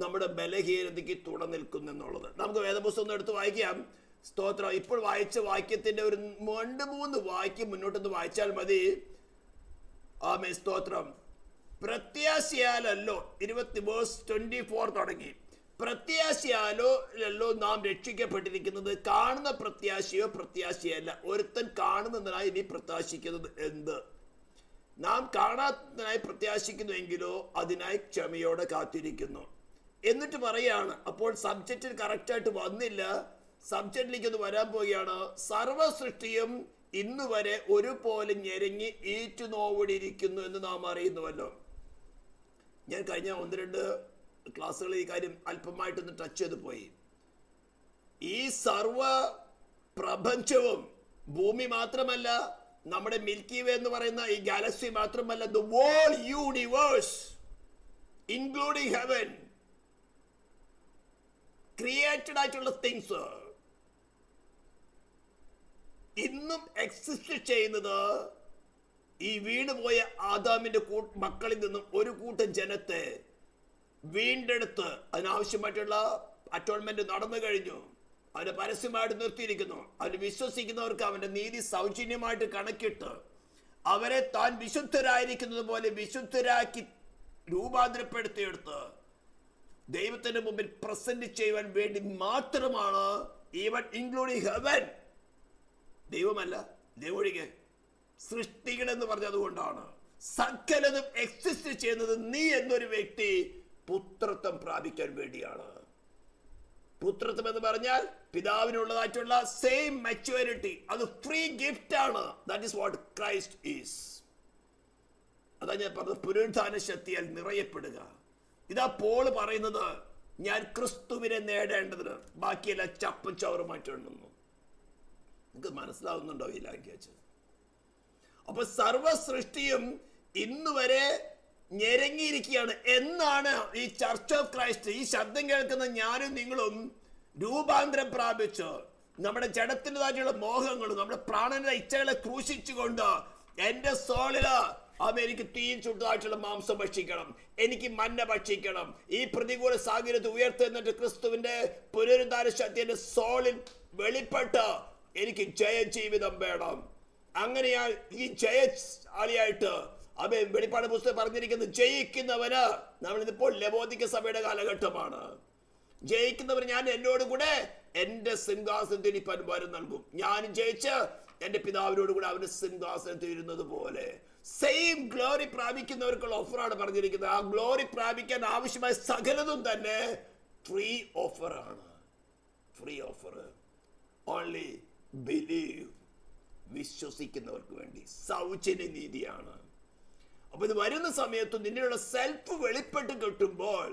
നമ്മുടെ ബലഹീനതയ്ക്ക് തുണ നിൽക്കുന്നു എന്നുള്ളത്. നമുക്ക് വേദപുസ്തകം എടുത്ത് വായിക്കാം. സ്തോത്രം. ഇപ്പോൾ വായിച്ച വാക്യത്തിന്റെ ഒരു 2-3 വാക്യം മുന്നോട്ടൊന്ന് വായിച്ചാൽ മതി. ആമേൻ. സ്തോത്രം. പ്രത്യാശയാലല്ലോ 24 തുടങ്ങി. പ്രത്യാശയാലോ നാം രക്ഷിക്കപ്പെട്ടിരിക്കുന്നത്. കാണുന്ന പ്രത്യാശയോ പ്രത്യാശയല്ല. ഒരുത്തൻ കാണുന്നതിനായി ഇനി പ്രത്യാശിക്കുന്നത് എന്ത്? നാം കാണാത്തതിനായി പ്രത്യാശിക്കുന്നുവെങ്കിലോ അതിനായി ക്ഷമയോടെ കാത്തിരിക്കുന്നു. എന്നിട്ട് പറയാണ്, അപ്പോൾ സബ്ജക്റ്റിൽ കറക്റ്റായിട്ട് വന്നില്ല, സബ്ജക്റ്റിലേക്ക് ഒന്ന് വരാൻ പോവുകയാണ്. സർവ സൃഷ്ടിയും ഇന്നുവരെ ഒരുപോലെ ഞെരങ്ങി ഈറ്റുനോവിടിയിരിക്കുന്നു എന്ന് നാം അറിയുന്നുവല്ലോ. ഞാൻ കഴിഞ്ഞ 1-2 ക്ലാസ്സുകൾ ഈ കാര്യം അല്പമായിട്ടൊന്ന് ടച്ച് ചെയ്ത് പോയി. ഈ സർവ പ്രപഞ്ചവും, ഭൂമി മാത്രമല്ല, നമ്മുടെ മിൽക്കി വേ എന്ന് പറയുന്ന ഈ ഗാലക്സി മാത്രമല്ല, the whole universe including heaven, created ആയിട്ടുള്ള തിങ്സ് ഇന്നും എക്സിസ്റ്റ് ചെയ്യുന്നത് ഈ വീണുപോയ ആദാമിന്റെ മക്കളിൽ നിന്നും ഒരു കൂട്ടം ജനത്തെ വീണ്ടെടുത്ത് അതിനാവശ്യമായിട്ടുള്ള അറ്റോൺമെന്റ് നടന്നു കഴിഞ്ഞു. അവരെ പരസ്യമായിട്ട് നിർത്തിയിരിക്കുന്നു. അവർ വിശ്വസിക്കുന്നവർക്ക് അവന്റെ നീതി സൗജന്യമായിട്ട് കണക്കിട്ട് അവരെ താൻ വിശുദ്ധരായിരിക്കുന്നത് പോലെ വിശുദ്ധരാക്കി രൂപാന്തരപ്പെടുത്തിയെടുത്ത് ദൈവത്തിന്റെ മുമ്പിൽ പ്രസന്റ് ചെയ്യുവാൻ വേണ്ടി മാത്രമാണ്, ഈവൻ ഇൻക്ലൂഡിങ് ഹെവൻ, ദൈവമല്ല ദൈവൊഴികെ സൃഷ്ടികൾ എന്ന് പറഞ്ഞത് കൊണ്ടാണ്. സകലതും എക്സിസ്റ്റ് ചെയ്യുന്നത് നീ എന്നൊരു വ്യക്തി പുത്രത്വം പ്രാപിക്കാൻ വേണ്ടിയാണ്. പുത്രത്വം എന്ന് പറഞ്ഞാൽ പിതാവിനുള്ളതായിട്ടുള്ള സെയിം മെച്യൂരിറ്റി, അത് ഫ്രീ ഗിഫ്റ്റ് ആണ്. That is what Christ is. അതാ ഞാൻ പറഞ്ഞത്, പുനരുത്ഥാന ശക്തിയാൽ നിറയപ്പെടുക. ഇതാ പോള് പറയുന്നത്, ഞാൻ ക്രിസ്തുവിനെ നേടേണ്ടതിന് ബാക്കിയെല്ലാം ചപ്പും ചവറുമായിട്ടുണ്ടെന്നു. നിങ്ങൾക്ക് മനസ്സിലാവുന്നുണ്ടോ ഈ ലാംഗ്വേജ്? അപ്പൊ സർവ സൃഷ്ടിയും ഇന്നുവരെ ഞെരങ്ങിയിരിക്കുകയാണ്. എന്നാണ് ഈ ചർച്ച് ഓഫ് ക്രൈസ്റ്റ്, ഈ ശബ്ദം കേൾക്കുന്ന ഞാനും നിങ്ങളും രൂപാന്തരം പ്രാപിച്ച് നമ്മുടെ ജഡത്തിൻ്റെതായിട്ടുള്ള മോഹങ്ങളും നമ്മുടെ പ്രാണന്റെ ഇച്ഛകളെ ക്രൂശിച്ചുകൊണ്ട് എന്റെ സോളില് എനിക്ക് തീയിൽ ചുട്ടതായിട്ടുള്ള മാംസം ഭക്ഷിക്കണം, എനിക്ക് മന്ന ഭക്ഷിക്കണം, ഈ പ്രതികൂല സാഹചര്യത്തെ ഉയർത്തുന്നിട്ട് ക്രിസ്തുവിന്റെ പുനരുദ്ധാന ശക്തി എന്റെ സോളിൽ വെളിപ്പെട്ട് എനിക്ക് ജയജീവിതം വേണം. അങ്ങനെയാൽ ഈ ജയശാലിയായിട്ട് വെളിപ്പാട് പുസ്തകം പറഞ്ഞിരിക്കുന്നത്, ജയിക്കുന്നവന്, നമ്മൾ ഇതിപ്പോൾ ലവോദിക്ക സഭയുടെ കാലഘട്ടമാണ്, ജയിക്കുന്നവർ ഞാൻ എന്നോട് കൂടെ എന്റെ സിംഹാസനത്തിൽ ഇരിപ്പാൻ വരം നൽകും. ഞാനും ജയിച്ച് എന്റെ പിതാവിനോട് കൂടെ അവന്റെ സിംഹാസനത്തിൽ ഇരുന്നത് പോലെ സെയിം ഗ്ലോറി പ്രാപിക്കുന്നവർക്കുള്ള ഓഫറാണ് പറഞ്ഞിരിക്കുന്നത്. ആ ഗ്ലോറി പ്രാപിക്കാൻ ആവശ്യമായ സകലതും തന്നെ ഫ്രീ ഓഫറാണ്. Free offer. Only believe. വിശ്വസിക്കുന്നവർക്ക് വേണ്ടി സൗജന്യ നീതിയാണ്. അപ്പൊ ഇത് വരുന്ന സമയത്ത് നിന്നുള്ള സെൽഫ് വെളിപ്പെട്ട് കിട്ടുമ്പോൾ,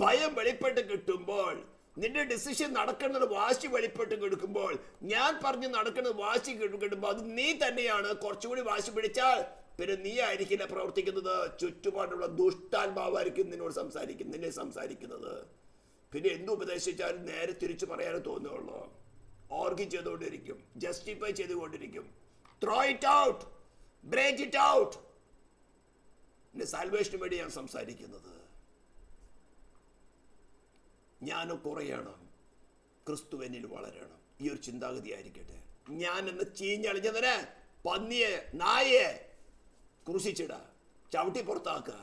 ഭയം വെളിപ്പെട്ട് കിട്ടുമ്പോൾ, നിന്റെ ഡിസിഷൻ നടക്കുന്നത് വാശി വെളിപ്പെട്ട് കിടക്കുമ്പോൾ, ഞാൻ പറഞ്ഞു നടക്കുന്നത് വാശി കിട്ടുമ്പോൾ, അത് നീ തന്നെയാണ്. കുറച്ചുകൂടി വാശി പിടിച്ചാൽ പിന്നെ നീ ആയിരിക്കില്ല പ്രവർത്തിക്കുന്നത്, ചുറ്റുപാടുള്ള ദുഷ്ടാത്മാവായിരിക്കും നിന്നെ സംസാരിക്കുന്നത്. പിന്നെ എന്ത് ഉപദേശിച്ചാലും നേരെ തിരിച്ചു പറയാനേ തോന്നുള്ളൂ. ഓർഗി ചെയ്തുകൊണ്ടിരിക്കും, ജസ്റ്റിഫൈ ചെയ്തുകൊണ്ടിരിക്കും. Throw it out, break it out. എന്റെ സാൽവേഷന് വേണ്ടി ഞാൻ സംസാരിക്കുന്നത്. ഞാനും കുറയണം, ക്രിസ്തു എന്നിൽ വളരണം. ഈ ഒരു ചിന്താഗതി ആയിരിക്കട്ടെ. ഞാൻ എന്ന് ചീഞ്ഞളിഞ്ഞതിന് പന്നിയെ, നായയെ ക്രൂശിച്ചിട, ചവിട്ടി പുറത്താക്കുക.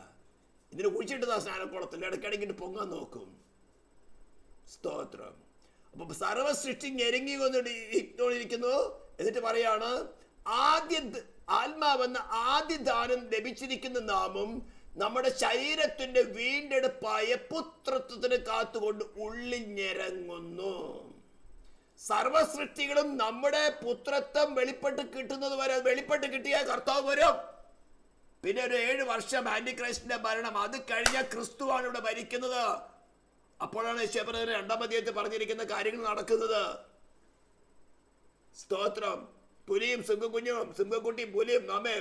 ഇതിന് കുഴിച്ചിട്ടതാ സ്നാനക്കുളത്തിൽ, ഇടയ്ക്കിടയ്ക്കിട്ട് പൊങ്ങാൻ നോക്കും. സ്തോത്രം. അപ്പൊ സർവ സൃഷ്ടി ഞെരുങ്ങി കൊണ്ടിരിക്കുന്നു. എന്നിട്ട് പറയാണ്, ആത്മാവെന്ന ആദ്യ ദാനം ലഭിച്ചിരിക്കുന്ന നാമും നമ്മുടെ ശരീരത്തിന്റെ വീണ്ടെടുപ്പായ പുത്രത്വത്തിന് കാത്തുകൊണ്ട് ഉള്ളിൽ ഞെരങ്ങുന്നു. സർവസൃഷ്ടികളും നമ്മുടെ പുത്രത്വം വെളിപ്പെട്ട് കിട്ടുന്നത് വരെ, വെളിപ്പെട്ട് കിട്ടിയ കർത്താവ് വരും. പിന്നെ ഒരു 7 വർഷം ആന്റിക്രൈസ്റ്റിന്റെ ഭരണം. അത് കഴിഞ്ഞ ക്രിസ്തുവാണ് ഇവിടെ ഭരിക്കുന്നത്. അപ്പോഴാണ് യേശുപ്രഭു 2-ാം അധ്യായത്തിൽ പറഞ്ഞിരിക്കുന്ന കാര്യങ്ങൾ നടക്കുന്നത്. സ്തോത്രം. പുലിയും സിംഹക്കുഞ്ഞും, സിംഹക്കുട്ടിയും പുലിയും, നമ്മെ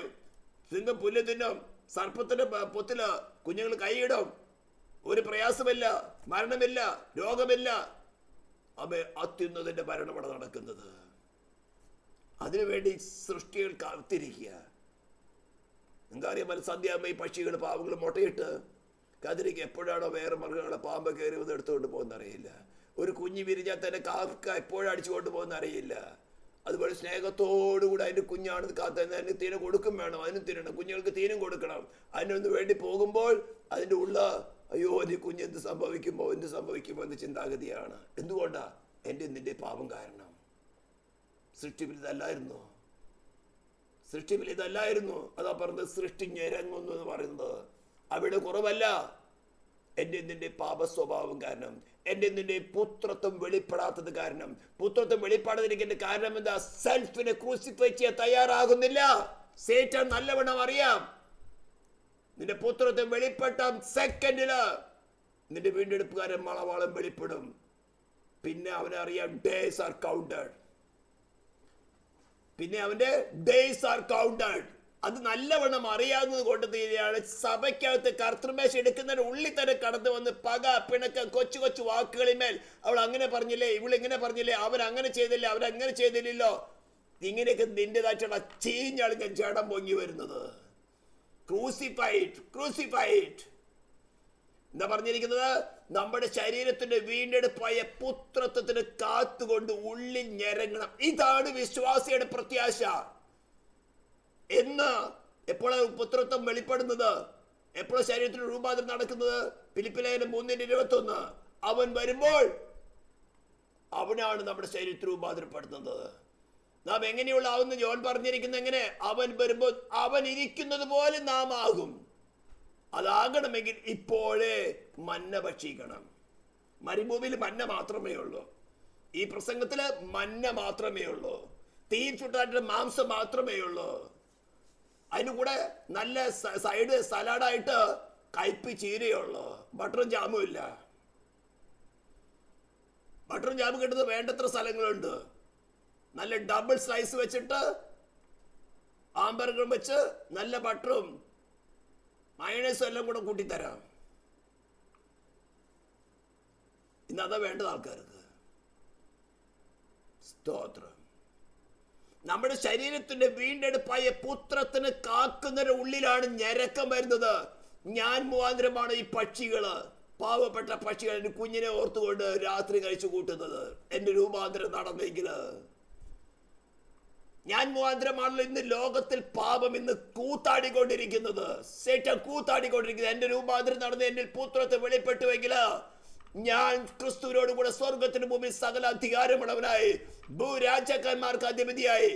സിംഹം പുല്ല് തിന്നും, സർപ്പത്തിന്റെ പൊത്തില് കുഞ്ഞുങ്ങൾ കൈയിടും. ഒരു പ്രയാസമില്ല, മരണമില്ല, രോഗമില്ല. അമ്മ അത്യുന്നതിന്റെ ഭരണം ഇവിടെ നടക്കുന്നത്. അതിനുവേണ്ടി സൃഷ്ടികൾ കാത്തിരിക്കുക. നിങ്ങൾക്കറിയാമല്ലോ, സന്ധ്യാമ്മ ഈ പക്ഷികൾ, പാവങ്ങൾ മുട്ടയിട്ട് കതിരിക്ക് എപ്പോഴാണോ വേറെ മൃഗങ്ങളെ പാമ്പ് കയറി വന്ന് എടുത്തുകൊണ്ട് പോകുന്ന അറിയില്ല. ഒരു കുഞ്ഞ് വിരിഞ്ഞാൽ തന്നെ കാക്ക എപ്പോഴും അടിച്ചുകൊണ്ട് പോകുന്ന അറിയില്ല. അതുപോലെ സ്നേഹത്തോടുകൂടി അതിൻ്റെ കുഞ്ഞാണ് കാത്തുന്നത്. അതിന് തീന കൊടുക്കും വേണം, അതിന് തിന്നണം, കുഞ്ഞുങ്ങൾക്ക് തീനും കൊടുക്കണം. അതിനൊന്ന് വേണ്ടി പോകുമ്പോൾ അതിൻ്റെ ഉള്ള അയ്യോ നീ കുഞ്ഞ് എന്ത് സംഭവിക്കുമോ എന്ന ചിന്താഗതിയാണ്. എന്തുകൊണ്ടാ? എൻ്റെ നിന്റെ പാപം കാരണം. സൃഷ്ടിപ്പിൽ ഇതല്ലായിരുന്നു. അതാ പറഞ്ഞത്, സൃഷ്ടി ഞെരങ്ങുന്നു എന്ന് പറയുന്നത്. അവിടെ കുറവല്ല. എൻ്റെ നിന്റെ പാപ സ്വഭാവം കാരണം, എൻ്റെ നിന്റെ പുത്രത്വം വെളിപ്പെടാത്തത് കാരണം. പുത്രത്വം വെളിപ്പെടാതിരിക്കേണ്ട കാരണം എന്താ? സെൽഫിനെ ക്രൂസിഫൈ ചെയ്യാൻ തയ്യാറാകുന്നില്ല. സേറ്റാൻ നല്ലവണ്ണം അറിയാം. നിന്റെ പുത്രത്വം വെളിപ്പെട്ട സെക്കൻഡില് നിന്റെ വീണ്ടെടുപ്പുകാരൻ മണവാളം വെളിപ്പെടും. പിന്നെ അവനറിയാം ഡേയ്സ് ആർ കൗണ്ടഡ്. അത് നല്ലവണ്ണം അറിയാവുന്നത് കൊണ്ട് തീരെയാണ് സഭയ്ക്കകത്ത് കർത്തൃമേശ എടുക്കുന്നതിന് ഉള്ളിൽ തന്നെ കടന്നു വന്ന് പക, പിണക്കം, കൊച്ചു കൊച്ചു വാക്കുകളിന്മേൽ അവൾ അങ്ങനെ പറഞ്ഞില്ലേ, ഇവളിങ്ങനെ പറഞ്ഞില്ലേ, അവൻ അങ്ങനെ ചെയ്തില്ല, അവരങ്ങനെ ചെയ്തില്ലല്ലോ, ഇങ്ങനെയൊക്കെ നിന്റേതായിട്ടുള്ള ചീഞ്ഞളിഞ്ഞ ജഡം പൊങ്ങി വരുന്നത്. ക്രൂസിഫൈഡ് എന്താ പറഞ്ഞിരിക്കുന്നത്? നമ്മുടെ ശരീരത്തിന്റെ വീണ്ടെടുപ്പായ പുത്രത്വത്തിന് കാത്തുകൊണ്ട് ഉള്ളിൽ ഞെരങ്ങണം. ഇതാണ് വിശ്വാസിയുടെ പ്രത്യാശ. എന്ന് എപ്പോഴാണ് പുത്രത്വം വെളിപ്പെടുന്നത്? എപ്പോഴാണ് ശരീരത്തിന് രൂപാന്തരം നടക്കുന്നത്? ഫിലിപ്പിയർ 3:21. അവൻ വരുമ്പോൾ അവനാണ് നമ്മുടെ ശരീരത്തിൽ രൂപാന്തരപ്പെടുന്നത്. നാം എങ്ങനെയുള്ള ആവുന്ന ജോൺ പറഞ്ഞിരിക്കുന്നത് എങ്ങനെ? അവൻ വരുമ്പോൾ അവൻ ഇരിക്കുന്നത് പോലെ നാം ആകും. അതാകണമെങ്കിൽ ഇപ്പോഴേ മന്ന ഭക്ഷിക്കണം. മരുഭൂമിയിൽ മന്ന മാത്രമേ ഉള്ളൂ. ഈ പ്രസംഗത്തില് മന്ന മാത്രമേ ഉള്ളൂ. തീ ചുട്ടായിട്ട് മാംസം മാത്രമേ ഉള്ളൂ. അതിന് കൂടെ നല്ല സൈഡ് സലാഡായിട്ട് കയ്പ് ചീരയുള്ളൂ. ബട്ടറും ജാമും ഇല്ല. ബട്ടറും ജാമും കിട്ടുന്നത് വേണ്ടത്ര സ്ഥലങ്ങളുണ്ട്. നല്ല ഡബിൾ സ്ലൈസ് വെച്ചിട്ട് ആംബർഗറും വെച്ച് നല്ല ബട്ടറും മയണൈസും എല്ലാം കൂടെ കൂട്ടിത്തരാം. ഇന്നതാ വേണ്ടത് ആൾക്കാർക്ക്. സ്തോത്രം. നമ്മുടെ ശരീരത്തിന്റെ വീണ്ടെടുപ്പായ പുത്രത്തിന് കാക്കുന്നതിന്റെ ഉള്ളിലാണ് ഞരക്കം വരുന്നത്. ഞാൻ മുഖാന്തരമാണ് ഈ പക്ഷികള്, പാവപ്പെട്ട പക്ഷികൾ എന്റെ കുഞ്ഞിനെ ഓർത്തുകൊണ്ട് രാത്രി കഴിച്ചു കൂട്ടുന്നത്. എന്റെ രൂപാന്തരം നടന്നെങ്കില് ഞാൻ മുഖാന്തരമാണല്ലോ ഇന്ന് ലോകത്തിൽ പാപം ഇന്ന് കൂത്താടിക്കൊണ്ടിരിക്കുന്നത്. എന്റെ രൂപാന്തരം നടന്ന് എന്നിൽ പുത്രത്തെ വെളിപ്പെട്ടുവെങ്കില് ഞാൻ ക്രിസ്തുവിനോട് കൂടെ സ്വർഗത്തിന് ഭൂമി സകല അധികാരമുള്ളവനായി, ഭൂരാജാക്കന്മാർക്ക് അധിപതിയായി,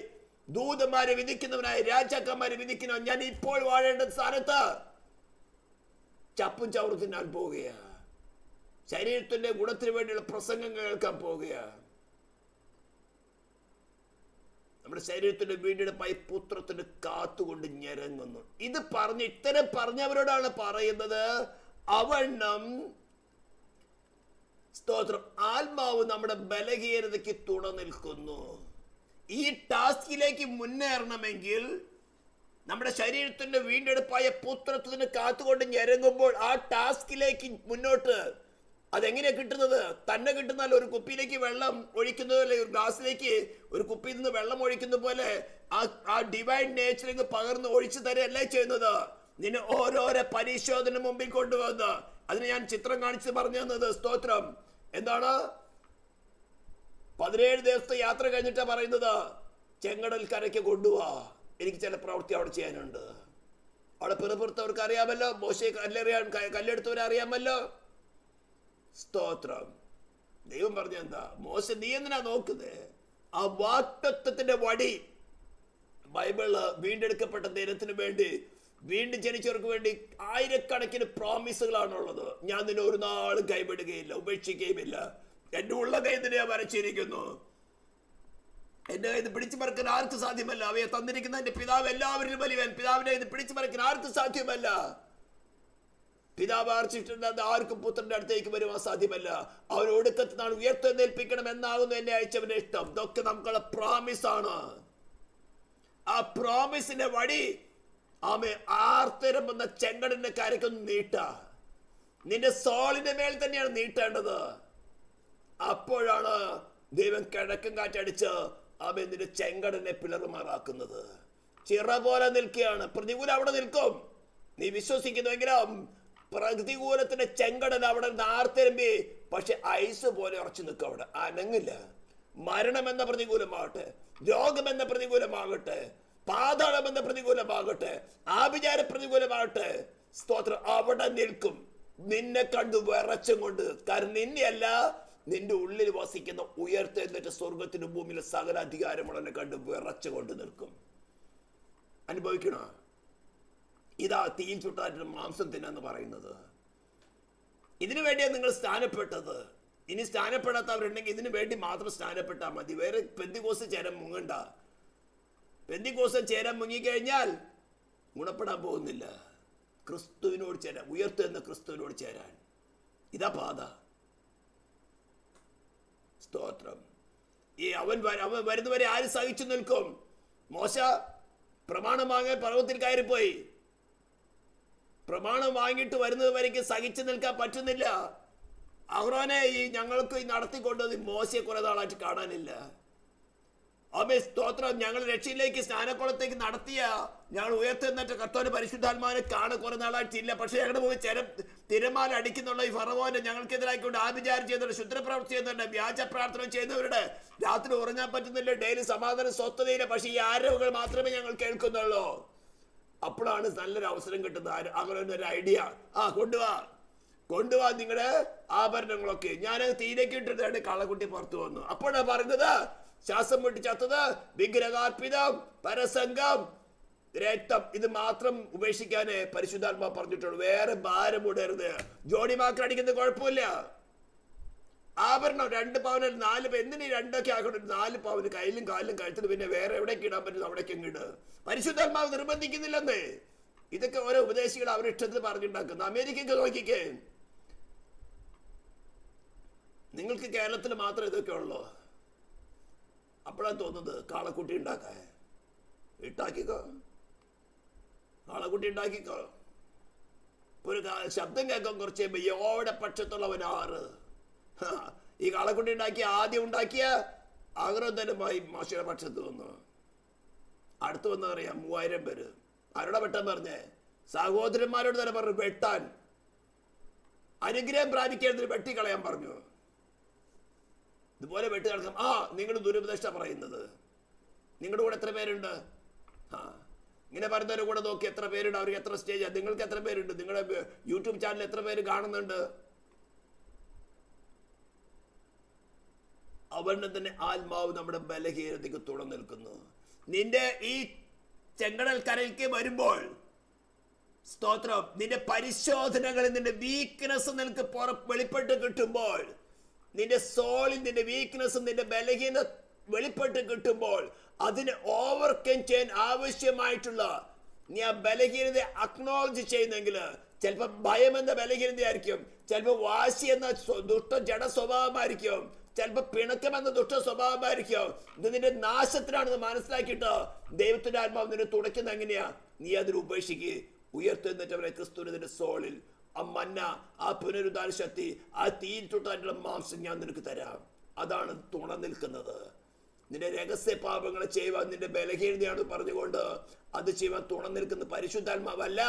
ദൂതന്മാരെ വിധിക്കുന്നവനായി, രാജാക്കന്മാരെ വിധിക്കുന്നവൻ, ഞാൻ ഇപ്പോൾ വാഴേണ്ട സ്ഥാനത്ത് ചപ്പും ചവറും തിന്നാൻ പോവുകയാ. ശരീരത്തിന്റെ ഗുണത്തിന് വേണ്ടിയുള്ള പ്രസംഗം കേൾക്കാൻ പോവുകയാ. നമ്മുടെ ശരീരത്തിന്റെ വീണ്ടെടുപ്പായി പുത്രത്തിന് കാത്തുകൊണ്ട് ഞരങ്ങുന്നു. ഇത് പറഞ്ഞ് ഇത്തരം പറഞ്ഞവരോടാണ് പറയുന്നത്, അവണ്ണം സ്തോത്രം ആത്മാവ് നമ്മുടെ ബലഹീനതയ്ക്ക് തുണ നിൽക്കുന്നു. ഈ ടാസ്കിലേക്ക് മുന്നേറണമെങ്കിൽ നമ്മുടെ ശരീരത്തിന്റെ വീണ്ടെടുപ്പായ പുത്രത്തിന് കാത്തുകൊണ്ട് ഞെരങ്ങുമ്പോൾ ആ ടാസ്കിലേക്ക് മുന്നോട്ട് അതെങ്ങനെയാ കിട്ടുന്നത്? തന്നെ കിട്ടുന്നാൽ ഒരു കുപ്പിയിലേക്ക് വെള്ളം ഒഴിക്കുന്നത് പോലെ, ഒരു ഗ്ലാസ്സിലേക്ക് ഒരു കുപ്പിയിൽ നിന്ന് വെള്ളം ഒഴിക്കുന്ന പോലെ ആ ഡിവൈൻ നേച്ചറിങ് പകർന്ന് ഒഴിച്ചു തരല്ലേ ചെയ്യുന്നത്. നിന്നെ ഓരോരോ പരിശോധന മുമ്പിൽ കൊണ്ടുവന്ന് അതിന് ഞാൻ ചിത്രം കാണിച്ച് പറഞ്ഞു തന്നത്. സ്തോത്രം. എന്താണ്? 17 ദിവസത്തെ യാത്ര കഴിഞ്ഞിട്ടാ പറയുന്നത്, ചെങ്കടൽ കരയ്ക്ക് കൊണ്ടുപോവാ, എനിക്ക് ചില പ്രവൃത്തി അവിടെ ചെയ്യാനുണ്ട്. അവിടെ പിറപ്പുറത്തവർക്ക് അറിയാമല്ലോ, മോശയെ കല്ലെടുത്തവരെ അറിയാമല്ലോ. സ്തോത്രം. ദൈവം പറഞ്ഞ എന്താ? മോശ, നീ എന്തിനാ നോക്കുന്നത്? ആ വാഗ്ദത്തത്തിന്റെ വടി, ബൈബിള് വീണ്ടെടുക്കപ്പെട്ട ദിനത്തിന് വേണ്ടി, വീണ്ടും ജനിച്ചവർക്ക് വേണ്ടി ആയിരക്കണക്കിന് പ്രോമിസുകളാണുള്ളത്. ഞാൻ നിന്നെ ഒരു നാളും കൈവിടുകയില്ല, ഉപേക്ഷിക്കുകയുമില്ല. എന്റെ ഉള്ളത് എന്തിനാ വരച്ചിരിക്കുന്നു. എന്റെ ഇത് പിടിച്ചു മറക്കാൻ ആർക്കും സാധ്യമല്ല. അവയെ തന്നിരിക്കുന്ന എന്റെ പിതാവ് എല്ലാവരിലും വലിയവൻ. പിതാവിനെ ഇത് പിടിച്ചു മറക്കാൻ ആർക്കും സാധ്യമല്ല. പിതാവ് ആർച്ചിട്ടുണ്ട് ആർക്കും പുത്രന്റെ അടുത്തേക്ക് വരുവാൻ സാധ്യമല്ല. അവൻ ഒടുക്കത്തെ നാൾ ഉയർത്തെഴുന്നേൽപ്പിക്കണം എന്നാകുന്നു എന്നെ അയച്ചവന്റെ ഇഷ്ടം. ഇതൊക്കെ നമുക്കുള്ള പ്രോമിസ് ആണ്. ആ പ്രോമിസിന്റെ വടി ആമേ ആർത്തരം എന്ന ചെങ്കടന്റെ കരയ്ക്കൊന്ന് നീട്ട. നിന്റെ സോളിന്റെ മേൽ തന്നെയാണ് നീട്ടേണ്ടത്. അപ്പോഴാണ് ദൈവം കിഴക്കും കാറ്റടിച്ച് ആമേ നിന്റെ ചെങ്കടനെ പിളർമാറാക്കുന്നത്. ചിറ പോലെ നിൽക്കുകയാണ്. പ്രതികൂലം അവിടെ നിൽക്കും, നീ വിശ്വസിക്കുന്നുവെങ്കിലും പ്രതികൂലത്തിന്റെ ചെങ്കടൽ അവിടെ ആർത്തിരമ്പി, പക്ഷെ ഐസ് പോലെ ഉറച്ചു നിൽക്കും. അവിടെ അനങ്ങില്ല. മരണം എന്ന പ്രതികൂലമാകട്ടെ, രോഗമെന്ന പ്രതികൂലമാകട്ടെ, പാതാളം എന്ന പ്രതികൂലമാകട്ടെ, ആഭിചാര പ്രതികൂലമാകട്ടെ, സ്തോത്രം, അവിടെ നിൽക്കും. നിന്നെ കണ്ടു വിറച്ചും കൊണ്ട്. കാരണം നിന്നെയല്ല, നിന്റെ ഉള്ളിൽ വസിക്കുന്ന ഉയർത്തെഴുന്നേറ്റ സ്വർഗത്തിനും ഭൂമിയിലെ സകല അധികാരമുള്ളവനെ കണ്ട് വിറച്ചുകൊണ്ട് നിൽക്കും. അനുഭവിക്കണോ? ഇതാ തീയിൽ ചുട്ടായിട്ട് മാംസം തിന്നാന്ന് പറയുന്നത്. ഇതിനു വേണ്ടിയാണ് നിങ്ങൾ സ്ഥാനപ്പെട്ടത്. ഇനി സ്ഥാനപ്പെടാത്തവരുണ്ടെങ്കിൽ ഇതിനു വേണ്ടി മാത്രം സ്ഥാനപ്പെട്ടാൽ മതി. വേറെ പെന്തിക്കോസ് ചേരാൻ മുങ്ങണ്ട. പെന്തിക്കോസ് ചേരാൻ മുങ്ങിക്കഴിഞ്ഞാൽ ഗുണപ്പെടാൻ പോകുന്നില്ല. ക്രിസ്തുവിനോട് ചേരാൻ, ഉയർത്തുന്ന ക്രിസ്തുവിനോട് ചേരാൻ ഇതാ പാത. സ്തോത്രം. ഈ അവൻ വരുന്നവരെ ആര് സഹിച്ചു നിൽക്കും? മോശ പ്രമാണം വാങ്ങാൻ പർവ്വതത്തിൽ കയറിപ്പോയി. പ്രമാണം വാങ്ങിയിട്ട് വരുന്നത് വരയ്ക്ക് സഹിച്ചു നിൽക്കാൻ പറ്റുന്നില്ല. അഹ്റോനെ ഞങ്ങൾക്ക് നടത്തിക്കൊണ്ടത് മോശയെ കുറെ നാളായിട്ട് കാണാനില്ല. ആമേ സ്തോത്രം. ഞങ്ങൾ രക്ഷയിലേക്ക് സ്നാനക്കുളത്തേക്ക് നടത്തിയ ഞങ്ങൾ ഉയർത്തെന്നിട്ട് കർത്താവിന്റെ പരിശുദ്ധാത്മാവിനെ കാണാൻ കുറെ നാളായിട്ടില്ല. പക്ഷെ ഞങ്ങളുടെ പോയി തിരമാല അടിക്കുന്നുള്ള ഈ ഫറവോനെ ഞങ്ങൾക്കെതിരായിക്കൊണ്ട് ആഭിചാരം ചെയ്യുന്നുണ്ട്, ശുദ്രപ്രവർത്തി ചെയ്യുന്നുണ്ട്, വ്യാജ പ്രാർത്ഥന ചെയ്യുന്നവരുടെ രാത്രി ഉറങ്ങാൻ പറ്റുന്നില്ല, ഡെയിലി സമാധാനം സ്വസ്ഥതയില്ല. പക്ഷെ ഈ ആരോഗ്യങ്ങൾ മാത്രമേ ഞങ്ങൾ കേൾക്കുന്നുള്ളൂ. അപ്പോഴാണ് നല്ലൊരു അവസരം കിട്ടുന്നത്. അങ്ങനെ ഒരു ഐഡിയ, കൊണ്ടുപോവാ നിങ്ങളുടെ ആഭരണങ്ങളൊക്കെ. ഞാൻ തീയിലേക്ക് ഇട്ടിട്ട് കളക്കുട്ടി പുറത്തു വന്നു. അപ്പോഴാണ് പറയുന്നത്, ശ്വാസം മുട്ടി ചത്തത്, വിഗ്രഹാർപ്പിതം, പരസംഗം, രക്തം, ഇത് മാത്രം ഉപേക്ഷിക്കാനേ പരിശുദ്ധാത്മാ പറഞ്ഞിട്ടുള്ളൂ. വേറെ ഭാരം ഇടരുത്. ജോഡി മാത്രം അടിക്കുന്നത് കുഴപ്പമില്ല. ആഭരണം 2 പവന് 4 പവൻ, എന്തിനീ 2 ആക്കട്ടെ? 4 പവന് കയ്യിലും കാലിലും കഴുത്തിന്, പിന്നെ വേറെ എവിടേക്ക് ഇടാൻ പറ്റും അവിടേക്ക് ഇട്. പരിശുദ്ധാത്മാവ് നിർബന്ധിക്കുന്നില്ലെന്നേ. ഇതൊക്കെ ഓരോ ഉപദേശികൾ അവരുടെ ഇഷ്ടത്തിൽ പറഞ്ഞുണ്ടാക്കുന്നത്. അമേരിക്കയ്ക്ക് നോക്കിക്കേ, നിങ്ങൾക്ക് കേരളത്തിൽ മാത്രം ഇതൊക്കെ ഉള്ളൂ. അപ്പോഴാണ് തോന്നുന്നത് കാളക്കുട്ടി ഉണ്ടാക്കാൻ. ഇട്ടാക്കിക്കോ, കാളക്കുട്ടി ഉണ്ടാക്കിക്കോ. ഒരു ശബ്ദം കേൾക്കാൻ കുറച്ച് യഹോവയുടെ പക്ഷത്തുള്ളവനാറ്. ഈ കാളക്കുട്ടി ആദ്യം ഉണ്ടാക്കിയ ആഗ്രഹമായി മോശയുടെ പക്ഷത്ത് വന്നു. അടുത്ത് വന്നറിയാം 3000 പേര്. ആരോടെ വെട്ടാൻ പറഞ്ഞേ? സഹോദരന്മാരോട് തന്നെ പറഞ്ഞു വെട്ടാൻ. അനുഗ്രഹം പ്രാപിക്കേണ്ടതിന് വെട്ടിക്കളയാൻ പറഞ്ഞു. ഇതുപോലെ വെട്ടി കളക്കാം. നിങ്ങൾ ദുരുപദേശ പറയുന്നത്. നിങ്ങളുടെ കൂടെ എത്ര പേരുണ്ട്? ഇങ്ങനെ പറയുന്നവരുടെ കൂടെ നോക്കി എത്ര പേരുണ്ട്, അവർക്ക് എത്ര സ്റ്റേജ്, നിങ്ങൾക്ക് എത്ര പേരുണ്ട്, നിങ്ങളുടെ യൂട്യൂബ് ചാനൽ എത്ര പേര് കാണുന്നുണ്ട്? അവന്റെ തന്നെ ആത്മാവ് നമ്മുടെ ബലഹീനതയ്ക്ക് തുറന്നു നിൽക്കുന്നു. നിന്റെ ഈ ചെങ്കടൽ കരയ്ക്ക് വരുമ്പോൾ, സ്തോത്രം, നിന്റെ പരിശോധനകളിൽ നിന്റെ വീക്ക്നെസ് നിനക്ക് വെളിപ്പെട്ട് കിട്ടുമ്പോൾ, നിന്റെ സോളിൽ നിന്റെ വീക്ക്നെസ്സും നിന്റെ ബലഹീന വെളിപ്പെട്ട് കിട്ടുമ്പോൾ, അതിനെ ഓവർകം ചെയ്യാൻ ആവശ്യമായിട്ടുള്ള നീ ആ ബലഹീനതയെ അക്നോളജ് ചെയ്യുന്നെങ്കിൽ, ചിലപ്പോൾ ഭയം എന്ന ബലഹീനതയായിരിക്കും, ചിലപ്പോൾ വാശി എന്ന ദുഷ്ട ജഡ സ്വഭാവമായിരിക്കും, ചിലപ്പോൾ പിണക്കം എന്ന ദുഷ്ട സ്വഭാവമായിരിക്കും. ഇത് നിന്റെ നാശത്തിനാണെന്ന് മനസ്സിലാക്കിയിട്ട് ദൈവത്തിന്റെ ആത്മാവ് നിന്നെ തുടയ്ക്കുന്നത് എങ്ങനെയാ? നീ അതിന് ഉപേക്ഷിക്കുക. ഉയർത്തെഴുന്നേറ്റവരെ ക്രിസ്തുവിന്റെ സോളിൽ ആ മന്ന, ആ പുനരുദ്ധാന ശക്തി, ആ തീയിൽ തൊട്ടായിട്ടുള്ള മാംസം ഞാൻ നിനക്ക് തരാം. അതാണ് തുണ നിൽക്കുന്നത്. നിന്റെ രഹസ്യ പാപങ്ങളെ ചെയ്യുവാൻ നിന്റെ ബലഹീനതയാണ് പറഞ്ഞുകൊണ്ട് അത് ചെയ്യുവാൻ തുണ നിൽക്കുന്ന പരിശുദ്ധാത്മാവല്ല,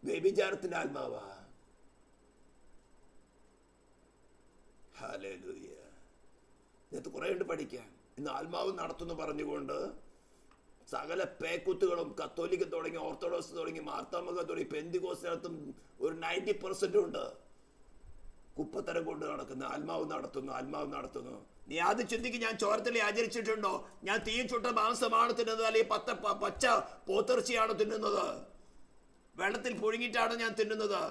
വ്യഭിചാരത്തിന്റെ ആത്മാവാ. ഹല്ലേലൂയ. ഇതിനകത്ത് കുറെ ഉണ്ട് പഠിക്കാൻ. ഇന്ന് ആത്മാവ് നടത്തുന്നു പറഞ്ഞുകൊണ്ട് സകല പേക്കുത്തുകളും കത്തോലിക്ക തുടങ്ങി, ഓർത്തഡോക്സ് തുടങ്ങി, മാർത്താമക തുടങ്ങി, പെന്തിക്കോസ്തിനകത്തും ഒരു 90% ഉണ്ട് കുപ്പത്തരം കൊണ്ട് നടക്കുന്ന. ആത്മാവ് നടത്തുന്നു, ആത്മാവ് നടത്തുന്നു. നീ ആദ്യം ചിന്തിക്ക്, ഞാൻ ചോരത്തലി ആചരിച്ചിട്ടുണ്ടോ? ഞാൻ തീ ചുട്ട മാംസമാണ് തിന്നുന്നത്, അല്ലെങ്കിൽ പച്ച പോത്തിറച്ചിയാണ് തിന്നുന്നത്, വെള്ളത്തിൽ പുഴുങ്ങിയിട്ടാണ് ഞാൻ തിന്നുന്നത്?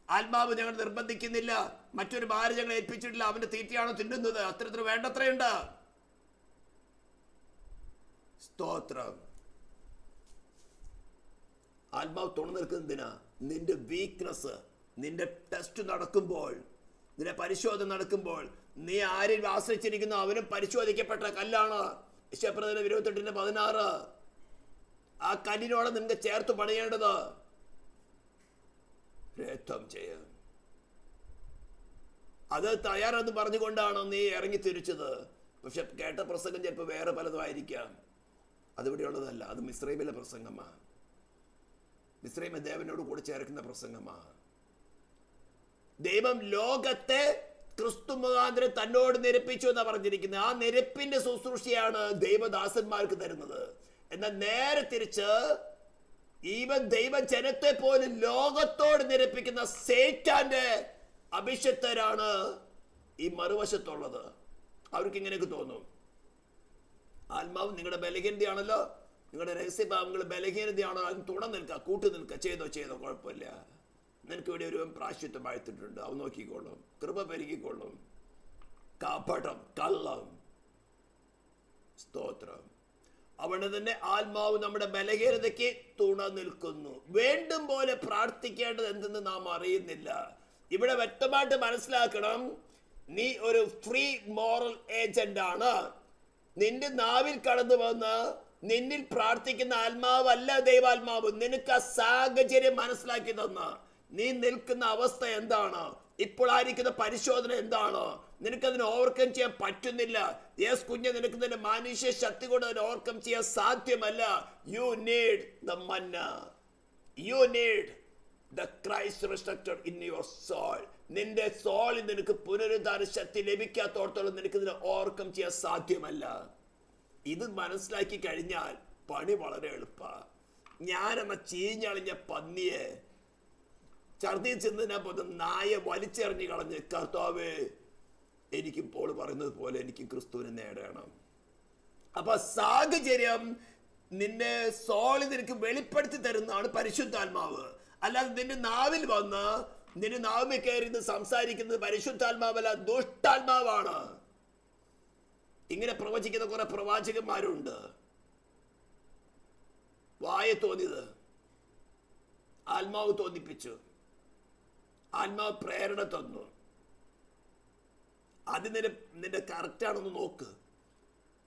ആത്മാവ് ഞങ്ങൾ നിർബന്ധിക്കുന്നില്ല, മറ്റൊരു ഭാര്യ ഞങ്ങൾ ഏൽപ്പിച്ചിട്ടില്ല, അവന്റെ തീറ്റയാണ് തിന്നുന്നത്. അത്തരത്തിൽ വേണ്ടത്രയുണ്ട്. സ്തോത്രം. ആത്മാവ് തുറന്നു നിൽക്കുന്നതിനാ? നിന്റെ വീക്ക്നെസ്, നിന്റെ ടെസ്റ്റ് നടക്കുമ്പോൾ, നിന്റെ പരിശോധന നടക്കുമ്പോൾ, നീ ആരിൽ ആശ്രയിച്ചിരിക്കുന്നു അവനും പരിശോധിക്കപ്പെട്ട കല്ലാണ്. യശയ്യാ 28:16. ആ കല്ലിനോട് നിനക്ക് ചേർത്ത് പണിയേണ്ടത്. രക്തം ചെയ്യാൻ അത് തയ്യാറെന്ന് പറഞ്ഞുകൊണ്ടാണ് നീ ഇറങ്ങി തിരിച്ചത്. പക്ഷെ കേട്ട പ്രസംഗം ചിലപ്പോൾ വേറെ പലതും ആയിരിക്കാം. അതിവിടെയുള്ളതല്ല. അത് മിസ്രൈമിലെ പ്രസംഗമാണ്. മിസ്രൈമ ദേവനോട് കൂടെ ചേർക്കുന്ന പ്രസംഗമാണ്. ദൈവം ലോകത്തെ ക്രിസ്തു മുഖാന്തരം തന്നോട് നിരപ്പിച്ചു എന്നാണ് പറഞ്ഞിരിക്കുന്നത്. ആ നിരപ്പിന്റെ ശുശ്രൂഷയാണ് ദൈവദാസന്മാർക്ക് തരുന്നത്. എന്നാൽ നേരെ തിരിച്ച് ദൈവ ജനത്തെ പോലും ലോകത്തോട് നിരപ്പിക്കുന്ന സേറ്റാന്റെ അഭിഷക്തരാണ് ഈ മറുവശത്തുള്ളത്. അവർക്ക് ഇങ്ങനെയൊക്കെ തോന്നും, ആത്മാവ് നിങ്ങളുടെ ബലഹീനതയാണല്ലോ, നിങ്ങളുടെ രഹസ്യഭാവങ്ങൾ ബലഹീനതയാണോ, അതിന് തുണ നിൽക്കുക, കൂട്ടു നിൽക്കുക, ചെയ്തോ കുഴപ്പമില്ല, നിനക്ക് ഇവിടെ ഒരു പ്രാശ്ചിത്വം വാഴ്ത്തിട്ടുണ്ട്, അവ നോക്കിക്കൊള്ളും, കൃപ പെരുകിക്കൊള്ളും. കപടം, കള്ളം. സ്തോത്രം. അവിടെ തന്നെ ആത്മാവ് നമ്മുടെ ബലഹീനതയ്ക്ക് തുണ നിൽക്കുന്നു. വേണ്ടും പോലെ പ്രാർത്ഥിക്കേണ്ടത് എന്തെന്ന് നാം അറിയുന്നില്ല. ഇവിടെ വ്യക്തമായിട്ട് മനസ്സിലാക്കണം, നീ ഒരു ഫ്രീ മോറൽ ഏജന്റ് ആണ്. നിന്റെ നാവിൽ കടന്നു വന്ന് നിന്നിൽ പ്രാർത്ഥിക്കുന്ന ആത്മാവല്ല ദൈവാത്മാവ്. നിനക്ക് ആ സാഹചര്യം മനസ്സിലാക്കി തന്ന, നീ നിൽക്കുന്ന അവസ്ഥ എന്താണ്, ഇപ്പോൾ ആയിരിക്കുന്ന പരിശോധന എന്താണ്, നിനക്കതിനെ ഓവർകം ചെയ്യാൻ പറ്റുന്നില്ല. യേസ് കുഞ്ഞ്, നിനക്ക് നിന്റെ മാനുഷ്യ ശക്തി കൊണ്ട് അതിനെ ഓവർകം ചെയ്യാൻ സാധ്യമല്ല. You need the manna, you need the Christ restricted in your soul. നിന്റെ സോളിൽ നിനക്ക് പുനരുദ്ധാന ശക്തി ലഭിക്കാത്തോടത്തോളം നിനക്ക് ഇതിനെ ഓവർകം ചെയ്യാൻ സാധ്യമല്ല. ഇത് മനസ്സിലാക്കി കഴിഞ്ഞാൽ പണി വളരെ എളുപ്പമാണ്. ഞാനെന്ന ചീഞ്ഞളിഞ്ഞ പന്നിയെ ഛർദി ചെന്നതിനെ നായ വലിച്ചെറിഞ്ഞു കളഞ്ഞ്, കർത്താവേ എനിക്കിപ്പോൾ പറയുന്നത് പോലെ എനിക്ക് ക്രിസ്തുവിനെ നേടണം. അപ്പൊ സാഹചര്യം നിന്നെ സോളിൽ നിനക്ക് വെളിപ്പെടുത്തി തരുന്നതാണ് പരിശുദ്ധാത്മാവ്. അല്ലാതെ നിന്റെ നാവിൽ വന്ന് നിന്റെ നാവിൽ കയറി സംസാരിക്കുന്നത് പരിശുദ്ധാത്മാവല്ല, ദുഷ്ടാത്മാവാണ്. ഇങ്ങനെ പ്രവചിക്കുന്ന കുറെ പ്രവാചകന്മാരുണ്ട്. വായ തോന്നിയത് ആത്മാവ് തോന്നിപ്പിച്ചു, ആത്മാവ് പ്രേരണ തന്നു. അത് നിന്റെ കറക്റ്റാണെന്ന് നോക്ക്.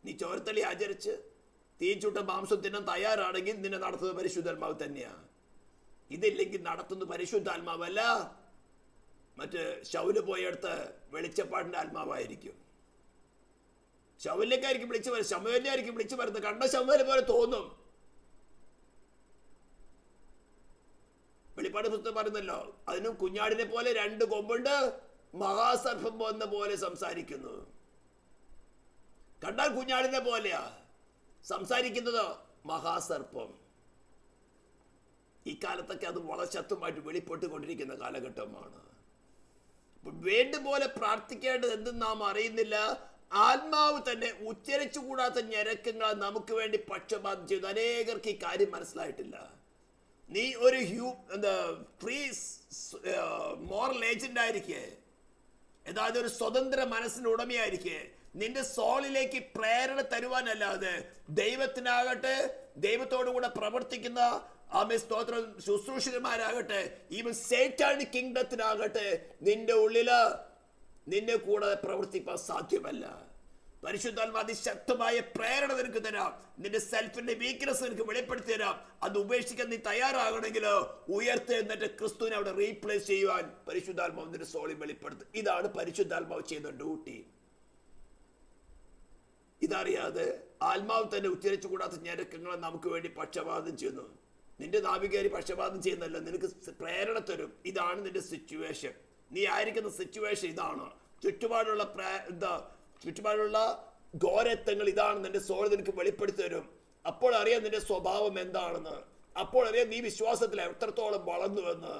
നീ ചോരത്തലി ആചരിച്ച് തീ ചുട്ട മാംസം തിന്നാൻ തയ്യാറാണെങ്കിൽ നിന്നെ നടത്തുന്നത് പരിശുദ്ധാത്മാവ് തന്നെയാണ്. ഇതില്ലെങ്കിൽ നടത്തുന്നത് പരിശുദ്ധാത്മാവല്ല, മറ്റ് ശൗല് പോയെടുത്ത് വെളിച്ചപ്പാടിന്റെ ആത്മാവായിരിക്കും. ശൗലിലേക്കായിരിക്കും വിളിച്ചു വരുന്നത്, ശമൂവേലിനായിരിക്കും വിളിച്ചു വരുന്നത്. കണ്ട ശമൂവേൽ പോലെ തോന്നും. വെളിപ്പാട് പുസ്തകം പറയുന്നല്ലോ, അതിനും കുഞ്ഞാടിനെ പോലെ 2 കൊമ്പുണ്ട്, മഹാസർപ്പം വന്ന പോലെ സംസാരിക്കുന്നു. കണ്ടാൽ കുഞ്ഞാടിനെ പോലെയാ, സംസാരിക്കുന്നത് മഹാസർപ്പം. ഈ കാലത്തൊക്കെ അത് വളരെ ശക്തമായിട്ട് വെളിപ്പെട്ടുകൊണ്ടിരിക്കുന്ന കാലഘട്ടമാണ്. വേണ്ടുപോലെ പ്രാർത്ഥിക്കേണ്ടത് എന്തെന്ന് നാം അറിയുന്നില്ല. ആത്മാവ് തന്നെ ഉച്ചരിച്ചുകൂടാത്ത ഞരക്കങ്ങൾ നമുക്ക് വേണ്ടി പക്ഷപാതം ചെയ്തു. അനേകർക്ക് ഈ കാര്യം മനസ്സിലായിട്ടില്ല. നീ ഒരു ഫ്രീ മോറൽ ഏജന്റ് ആയിരിക്കേ, അതായത് ഒരു സ്വതന്ത്ര മനസ്സിന് ഉടമയായിരിക്കേ, നിന്റെ സോളിലേക്ക് പ്രേരണ തരുവാനല്ലാതെ ദൈവത്തിനാകട്ടെ, ദൈവത്തോടു കൂടെ പ്രവർത്തിക്കുന്ന സ്തോത്രം ശുശ്രൂഷകന്മാരാകട്ടെ, ഈവൻ സേറ്റാനിക് കിങ്ഡത്തിനാകട്ടെ, നിന്റെ ഉള്ളില് നിന്നെ കൂടെ പ്രവർത്തിക്കാൻ സാധ്യമല്ല. പരിശുദ്ധാത്മാവ് അതിശക്തമായ പ്രേരണ നിനക്ക് തരാം. നിന്റെ സെൽഫിന്റെ വീക്ക്നെസ് നിനക്ക് വെളിപ്പെടുത്തി തരാം. അത് ഉപേക്ഷിക്കാൻ നീ തയ്യാറാകണമെങ്കിൽ ഉയർത്തി എന്നിട്ട് ക്രിസ്തുവിനെ അവിടെ റീപ്ലേസ് ചെയ്യുവാൻ പരിശുദ്ധാത്മാവ് നിന്റെ സോളിൽ വെളിപ്പെടുത്തും. ഇതാണ് പരിശുദ്ധാത്മാവ് ചെയ്യുന്ന ഡ്യൂട്ടി. ഇതറിയാതെ ആത്മാവ് തന്നെ ഉച്ചരിച്ചു കൂടാത്ത ഞരക്കങ്ങളെ നമുക്ക് വേണ്ടി പക്ഷപാതം ചെയ്യുന്നു. നിന്റെ നാവികേരി പക്ഷപാതം ചെയ്യുന്നല്ല, നിനക്ക് പ്രേരണ തരും. ഇതാണ് നിന്റെ സിറ്റുവേഷൻ, നീ ആയിരിക്കുന്ന സിറ്റുവേഷൻ ഇതാണ്. ചുറ്റുപാടുള്ള ഘോരത്വങ്ങൾ ഇതാണ് നിന്റെ സോൾ നിനക്ക് വെളിപ്പെടുത്തി തരും. അപ്പോൾ അറിയാം നിന്റെ സ്വഭാവം എന്താണെന്ന്. അപ്പോൾ അറിയാം നീ വിശ്വാസത്തിൽ എത്രത്തോളം വളർന്നുവെന്ന്.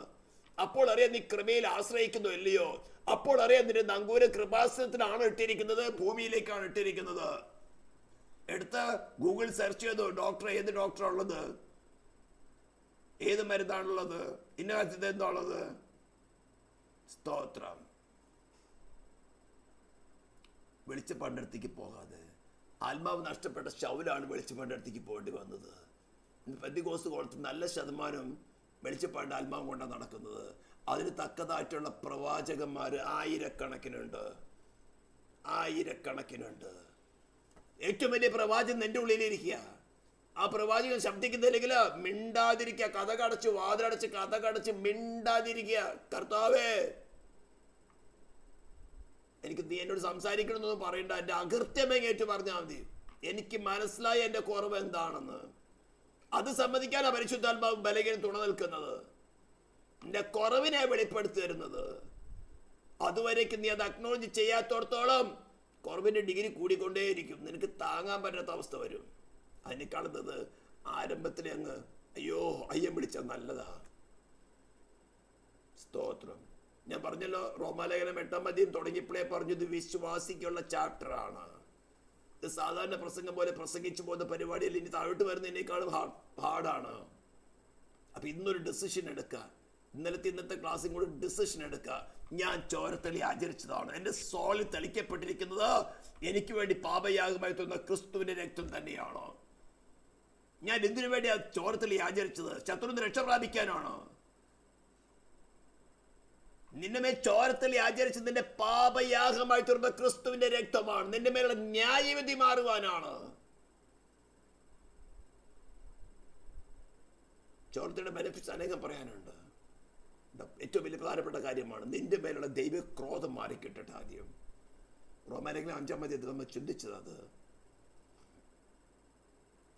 അപ്പോൾ അറിയാം നീ കൃപയിൽ ആശ്രയിക്കുന്നോ ഇല്ലയോ. അപ്പോൾ അറിയാം നിന്റെ നങ്കൂര കൃപാസനത്തിനാണ് ഇട്ടിരിക്കുന്നത്, ഭൂമിയിലേക്കാണ് ഇട്ടിരിക്കുന്നത്. എടുത്ത് ഗൂഗിൾ സെർച്ച് ചെയ്തോ, ഏത് ഡോക്ടറാണുള്ളത്, ഏത് മരുന്നാണുള്ളത്, ഇന്ന കാര്യത്തിൽ എന്താ ഉള്ളത്. സ്തോത്രം. വെളിച്ചപ്പാടിനടുത്തേക്ക് പോകാതെ ആത്മാവ് നഷ്ടപ്പെട്ട ശൗലാണ് വെളിച്ചപ്പാടിനടുത്തേക്ക് പോകേണ്ടി വന്നത്. പെന്തിക്കോസ്ത് കോളത്തിൽ നല്ല ശതമാനം വെളിച്ചപ്പാടിന്റെ ആത്മാവ് കൊണ്ടാണ് നടക്കുന്നത്. അതിന് തക്കതായിട്ടുള്ള പ്രവാചകന്മാർ ആയിരക്കണക്കിനുണ്ട്. ഏറ്റവും വലിയ പ്രവാചകൻ നിന്റെ ഉള്ളിലിരിക്കുക. ആ പ്രവാചകൻ ശബ്ദിക്കുന്നില്ലെങ്കിൽ മിണ്ടാതിരിക്കുക. കഥകടച്ച് വാതിലടച്ച് കഥകടച്ച് മിണ്ടാതിരിക്കുക. കർത്താവേ, എനിക്ക് നീ എന്നോട് സംസാരിക്കണമെന്നൊന്നും പറയണ്ട, എൻ്റെ അകൃത്യമേറ്റു പറഞ്ഞാൽ മതി. എനിക്ക് മനസ്സിലായി എൻ്റെ കുറവ് എന്താണെന്ന്. അത് സമ്മതിക്കാനാണ് പരിശുദ്ധാത്മാവ് ബലഹീനന് തുണ നിൽക്കുന്നത്, നിന്റെ കുറവിനെ വെളിപ്പെടുത്തി തരുന്നത്. അതുവരേക്കും നീ അത് അക്നോളജ് ചെയ്യാത്തോടത്തോളം കുറവിന്റെ ഡിഗ്രി കൂടിക്കൊണ്ടേയിരിക്കും. നിനക്ക് താങ്ങാൻ പറ്റാത്ത അവസ്ഥ വരും. അതിനെ കാണുന്നത് ആരംഭത്തിൽ അങ്ങ് അയ്യം വിളിച്ചാൽ നല്ലതാ. സ്തോത്രം. ഞാൻ പറഞ്ഞല്ലോ, റോമാലേഖനം 8-ാം അധ്യായം തുടങ്ങിയപ്പോഴേ പറഞ്ഞത് വിശ്വാസിക്കുള്ള ചാപ്റ്റർ ആണ്. ഇത് സാധാരണ പ്രസംഗം പോലെ പ്രസംഗിച്ചു പോകുന്ന പരിപാടിയിൽ ഇനി താഴോട്ട് വരുന്നതിനേക്കാളും ഹാർഡാണ്. അപ്പൊ ഇന്നൊരു ഡെസിഷൻ എടുക്കുക. ഇന്നത്തെ ക്ലാസ്സിൽ കൂടെ ഡിസിഷൻ എടുക്കുക. ഞാൻ ചോരത്തളി ആചരിച്ചതാണ്. എൻ്റെ സോളിൽ തളിക്കപ്പെട്ടിരിക്കുന്നത് എനിക്ക് വേണ്ടി പാപയാഗമായി തോന്നുന്ന ക്രിസ്തുവിന്റെ രക്തം തന്നെയാണോ? ഞാൻ എന്തിനു വേണ്ടി ആ ചോരത്തളി ആചരിച്ചത്? ശത്രുവിന് രക്ഷ പ്രാപിക്കാനാണോ? നിന്റെ മേൽ ചോരത്തളി ആചരിച്ചത് നിന്റെ പാപയാഗമായി തീർന്ന ക്രിസ്തുവിന്റെ രക്തമാണ്. നിന്റെ മേലുള്ള ന്യായവിധി മാറുവാനാണ്. ചോരത്തളിയുടെ ബെനിഫിറ്റ്സ് അനേകം പറയാനുണ്ട്. ഏറ്റവും വലിയ പ്രധാനപ്പെട്ട കാര്യമാണ് നിന്റെ മേലുള്ള ദൈവക്രോധം മാറിക്കിട്ടട്ടെ. ആദ്യം റോമാലേഖനം 5-ാം അധ്യായത്തിൽ നമ്മൾ ചിന്തിച്ചത് അത്.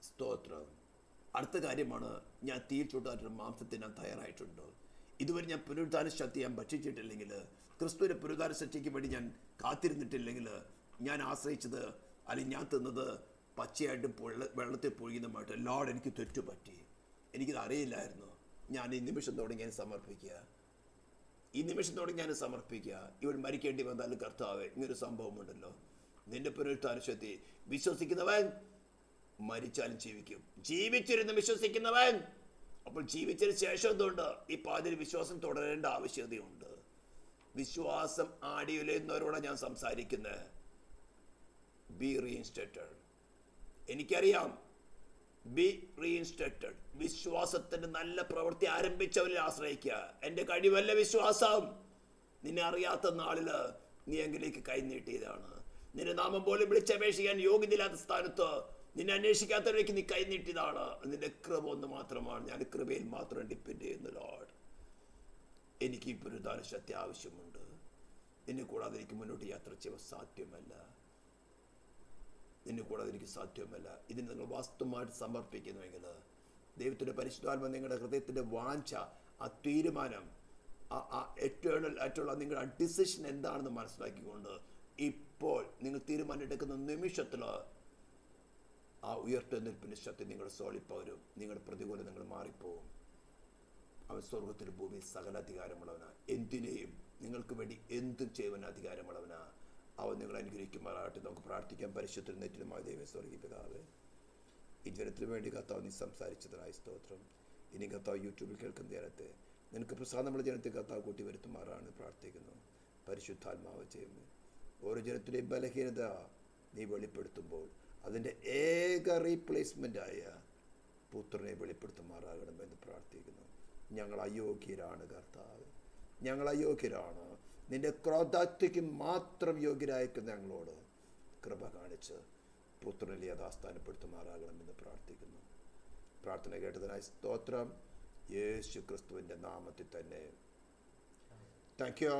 സ്തോത്രം. അടുത്ത കാര്യമാണ്, ഞാൻ തീയിൽ ചൂട്ടാനുള്ള മാംസത്തിന് ഞാൻ തയ്യാറായിട്ടുണ്ടോ? ഇതുവരെ ഞാൻ പുനരുദ്ധാന ശക്തി ഞാൻ ഭക്ഷിച്ചിട്ടില്ലെങ്കിൽ, ക്രിസ്തുവിന്റെ പുനരുദ്ധാന ശക്തിക്ക് വേണ്ടി ഞാൻ കാത്തിരുന്നിട്ടില്ലെങ്കിൽ, ഞാൻ ആശ്രയിച്ചത് അല്ലെങ്കിൽ ഞാൻ തിന്നത് പച്ചയായിട്ടും വെള്ളത്തിൽ പൊഴിയുന്നതുമായിട്ട് ലോർഡ് എനിക്ക് തെറ്റുപറ്റി, എനിക്കിത് അറിയില്ലായിരുന്നു. ഞാൻ ഈ നിമിഷത്തോടെ ഞാൻ സമർപ്പിക്കുക. ഇവിടെ മരിക്കേണ്ടി വന്നാലും കർത്താവേ, ഇങ്ങനൊരു സംഭവമുണ്ടല്ലോ. നിന്റെ പുനരുദ്ധാന ശക്തി വിശ്വസിക്കുന്നവൻ മരിച്ചാലും ജീവിക്കും. ജീവിച്ചിരുന്ന് വിശ്വസിക്കുന്നവൻ, അപ്പോൾ ജീവിച്ചതിന് ശേഷം എന്തുകൊണ്ട് ഈ പാതിരി വിശ്വാസം തുടരേണ്ട ആവശ്യകതയുണ്ട്. വിശ്വാസം ആടിയുലയുന്നവരോടാണ് ഞാൻ സംസാരിക്കുന്നത്. ബി റീഇൻസ്റ്റേറ്റഡ്. എനിക്കറിയാം, ബി റീഇൻസ്റ്റേറ്റഡ്. വിശ്വാസത്തിന്റെ നല്ല പ്രവൃത്തി ആരംഭിച്ചവരിൽ ആശ്രയിക്കുക. എൻ്റെ കഴിവല്ല വിശ്വാസം. നിന്നെ അറിയാത്ത നാളില് നീ എങ്കിലേക്ക് കൈനീട്ടിയതാണ്. നിന്റെ നാമം പോലും വിളിച്ചപേക്ഷിക്കാൻ യോഗ്യതയില്ലാത്ത സ്ഥാനത്ത് നിന്നെ അന്വേഷിക്കാത്തവരേക്ക് നീ കൈനീട്ടിയതാണ്. നിന്റെ കൃപ ഒന്ന് മാത്രമാണ്. ഞാൻ കൃപയിൽ മാത്രം ഡിപ്പെൻഡ് ചെയ്യുന്നു. ലോർഡ്, എനിക്ക് ഈ പുനരുദ്ധാന ശക്തി ആവശ്യമുണ്ട്. നിന്നെ കൂടാതെ എനിക്ക് മുന്നോട്ട് യാത്ര ചെയ്യാൻ സാധ്യമല്ല. ഇതിന് നിങ്ങൾ വാസ്തവമായിട്ട് സമർപ്പിക്കുന്നുവെങ്കിൽ, ദൈവത്തിൻ്റെ പരിശുദ്ധാത്മാവ് നിങ്ങളുടെ ഹൃദയത്തിൻ്റെ വാഞ്ച, ആ തീരുമാനം, ആ എറ്റേണൽ ആയിട്ടുള്ള നിങ്ങളുടെ ഡിസിഷൻ എന്താണെന്ന് മനസ്സിലാക്കിക്കൊണ്ട് ഇപ്പോൾ നിങ്ങൾ തീരുമാനം എടുക്കുന്ന നിമിഷത്തിൽ ആ ഉയർത്തെഴുന്നേൽപ്പിൻ്റെ ശക്തി നിങ്ങളുടെ സോളിൽ പകരും. നിങ്ങളുടെ പ്രതികൂലം നിങ്ങൾ മാറിപ്പോവും. അവൻ സ്വർഗത്തിലും ഭൂമിയിൽ സകല അധികാരമുള്ളവനാ. എന്തിനേയും നിങ്ങൾക്ക് വേണ്ടി എന്തും ചെയ്യുവാൻ അധികാരമുള്ളവനാ. അവൻ നിങ്ങൾ അനുഗ്രഹിക്കുമാറാകട്ടെ. നമുക്ക് പ്രാർത്ഥിക്കാം. പരിശുദ്ധ നെറ്റിലുമായ ദൈവം സ്വർഗീയ പിതാവേ, ഈ ജനത്തിന് വേണ്ടി കർത്താവ് നീ സംസാരിച്ചതിനായി സ്തോത്രം. ഇനി കർത്താവ് യൂട്യൂബിൽ കേൾക്കുന്ന നേരത്തെ നിനക്ക് പ്രസാദമുള്ള ജനത്തെ കർത്താവ് കൂട്ടി വരുത്തുമാറാണ് പ്രാർത്ഥിക്കുന്നു. പരിശുദ്ധാത്മാവ് ചെയ്യുന്നു. ഓരോ ജനത്തിലെയും ബലഹീനത നീ വെളിപ്പെടുത്തുമ്പോൾ അതിൻ്റെ ഏക റീപ്ലേസ്മെൻ്റായ പുത്രനെ വെളിപ്പെടുത്തുമാറാകണമെന്ന് പ്രാർത്ഥിക്കുന്നു. ഞങ്ങൾ അയോഗ്യരാണ് കർത്താവ്, ഞങ്ങൾ അയോഗ്യരാണ്. നിന്റെ ക്രോധാത്യക്ക് മാത്രം യോഗ്യരായിരിക്കുന്ന ഞങ്ങളോട് കൃപ കാണിച്ച് പുത്രനിൽ യഥാസ്ഥാനപ്പെടുത്തുമാറാകണമെന്ന് പ്രാർത്ഥിക്കുന്നു. പ്രാർത്ഥന കേട്ടതിനായി സ്തോത്രം. യേശു ക്രിസ്തുവിൻ്റെ നാമത്തിൽ തന്നെ. Thank you.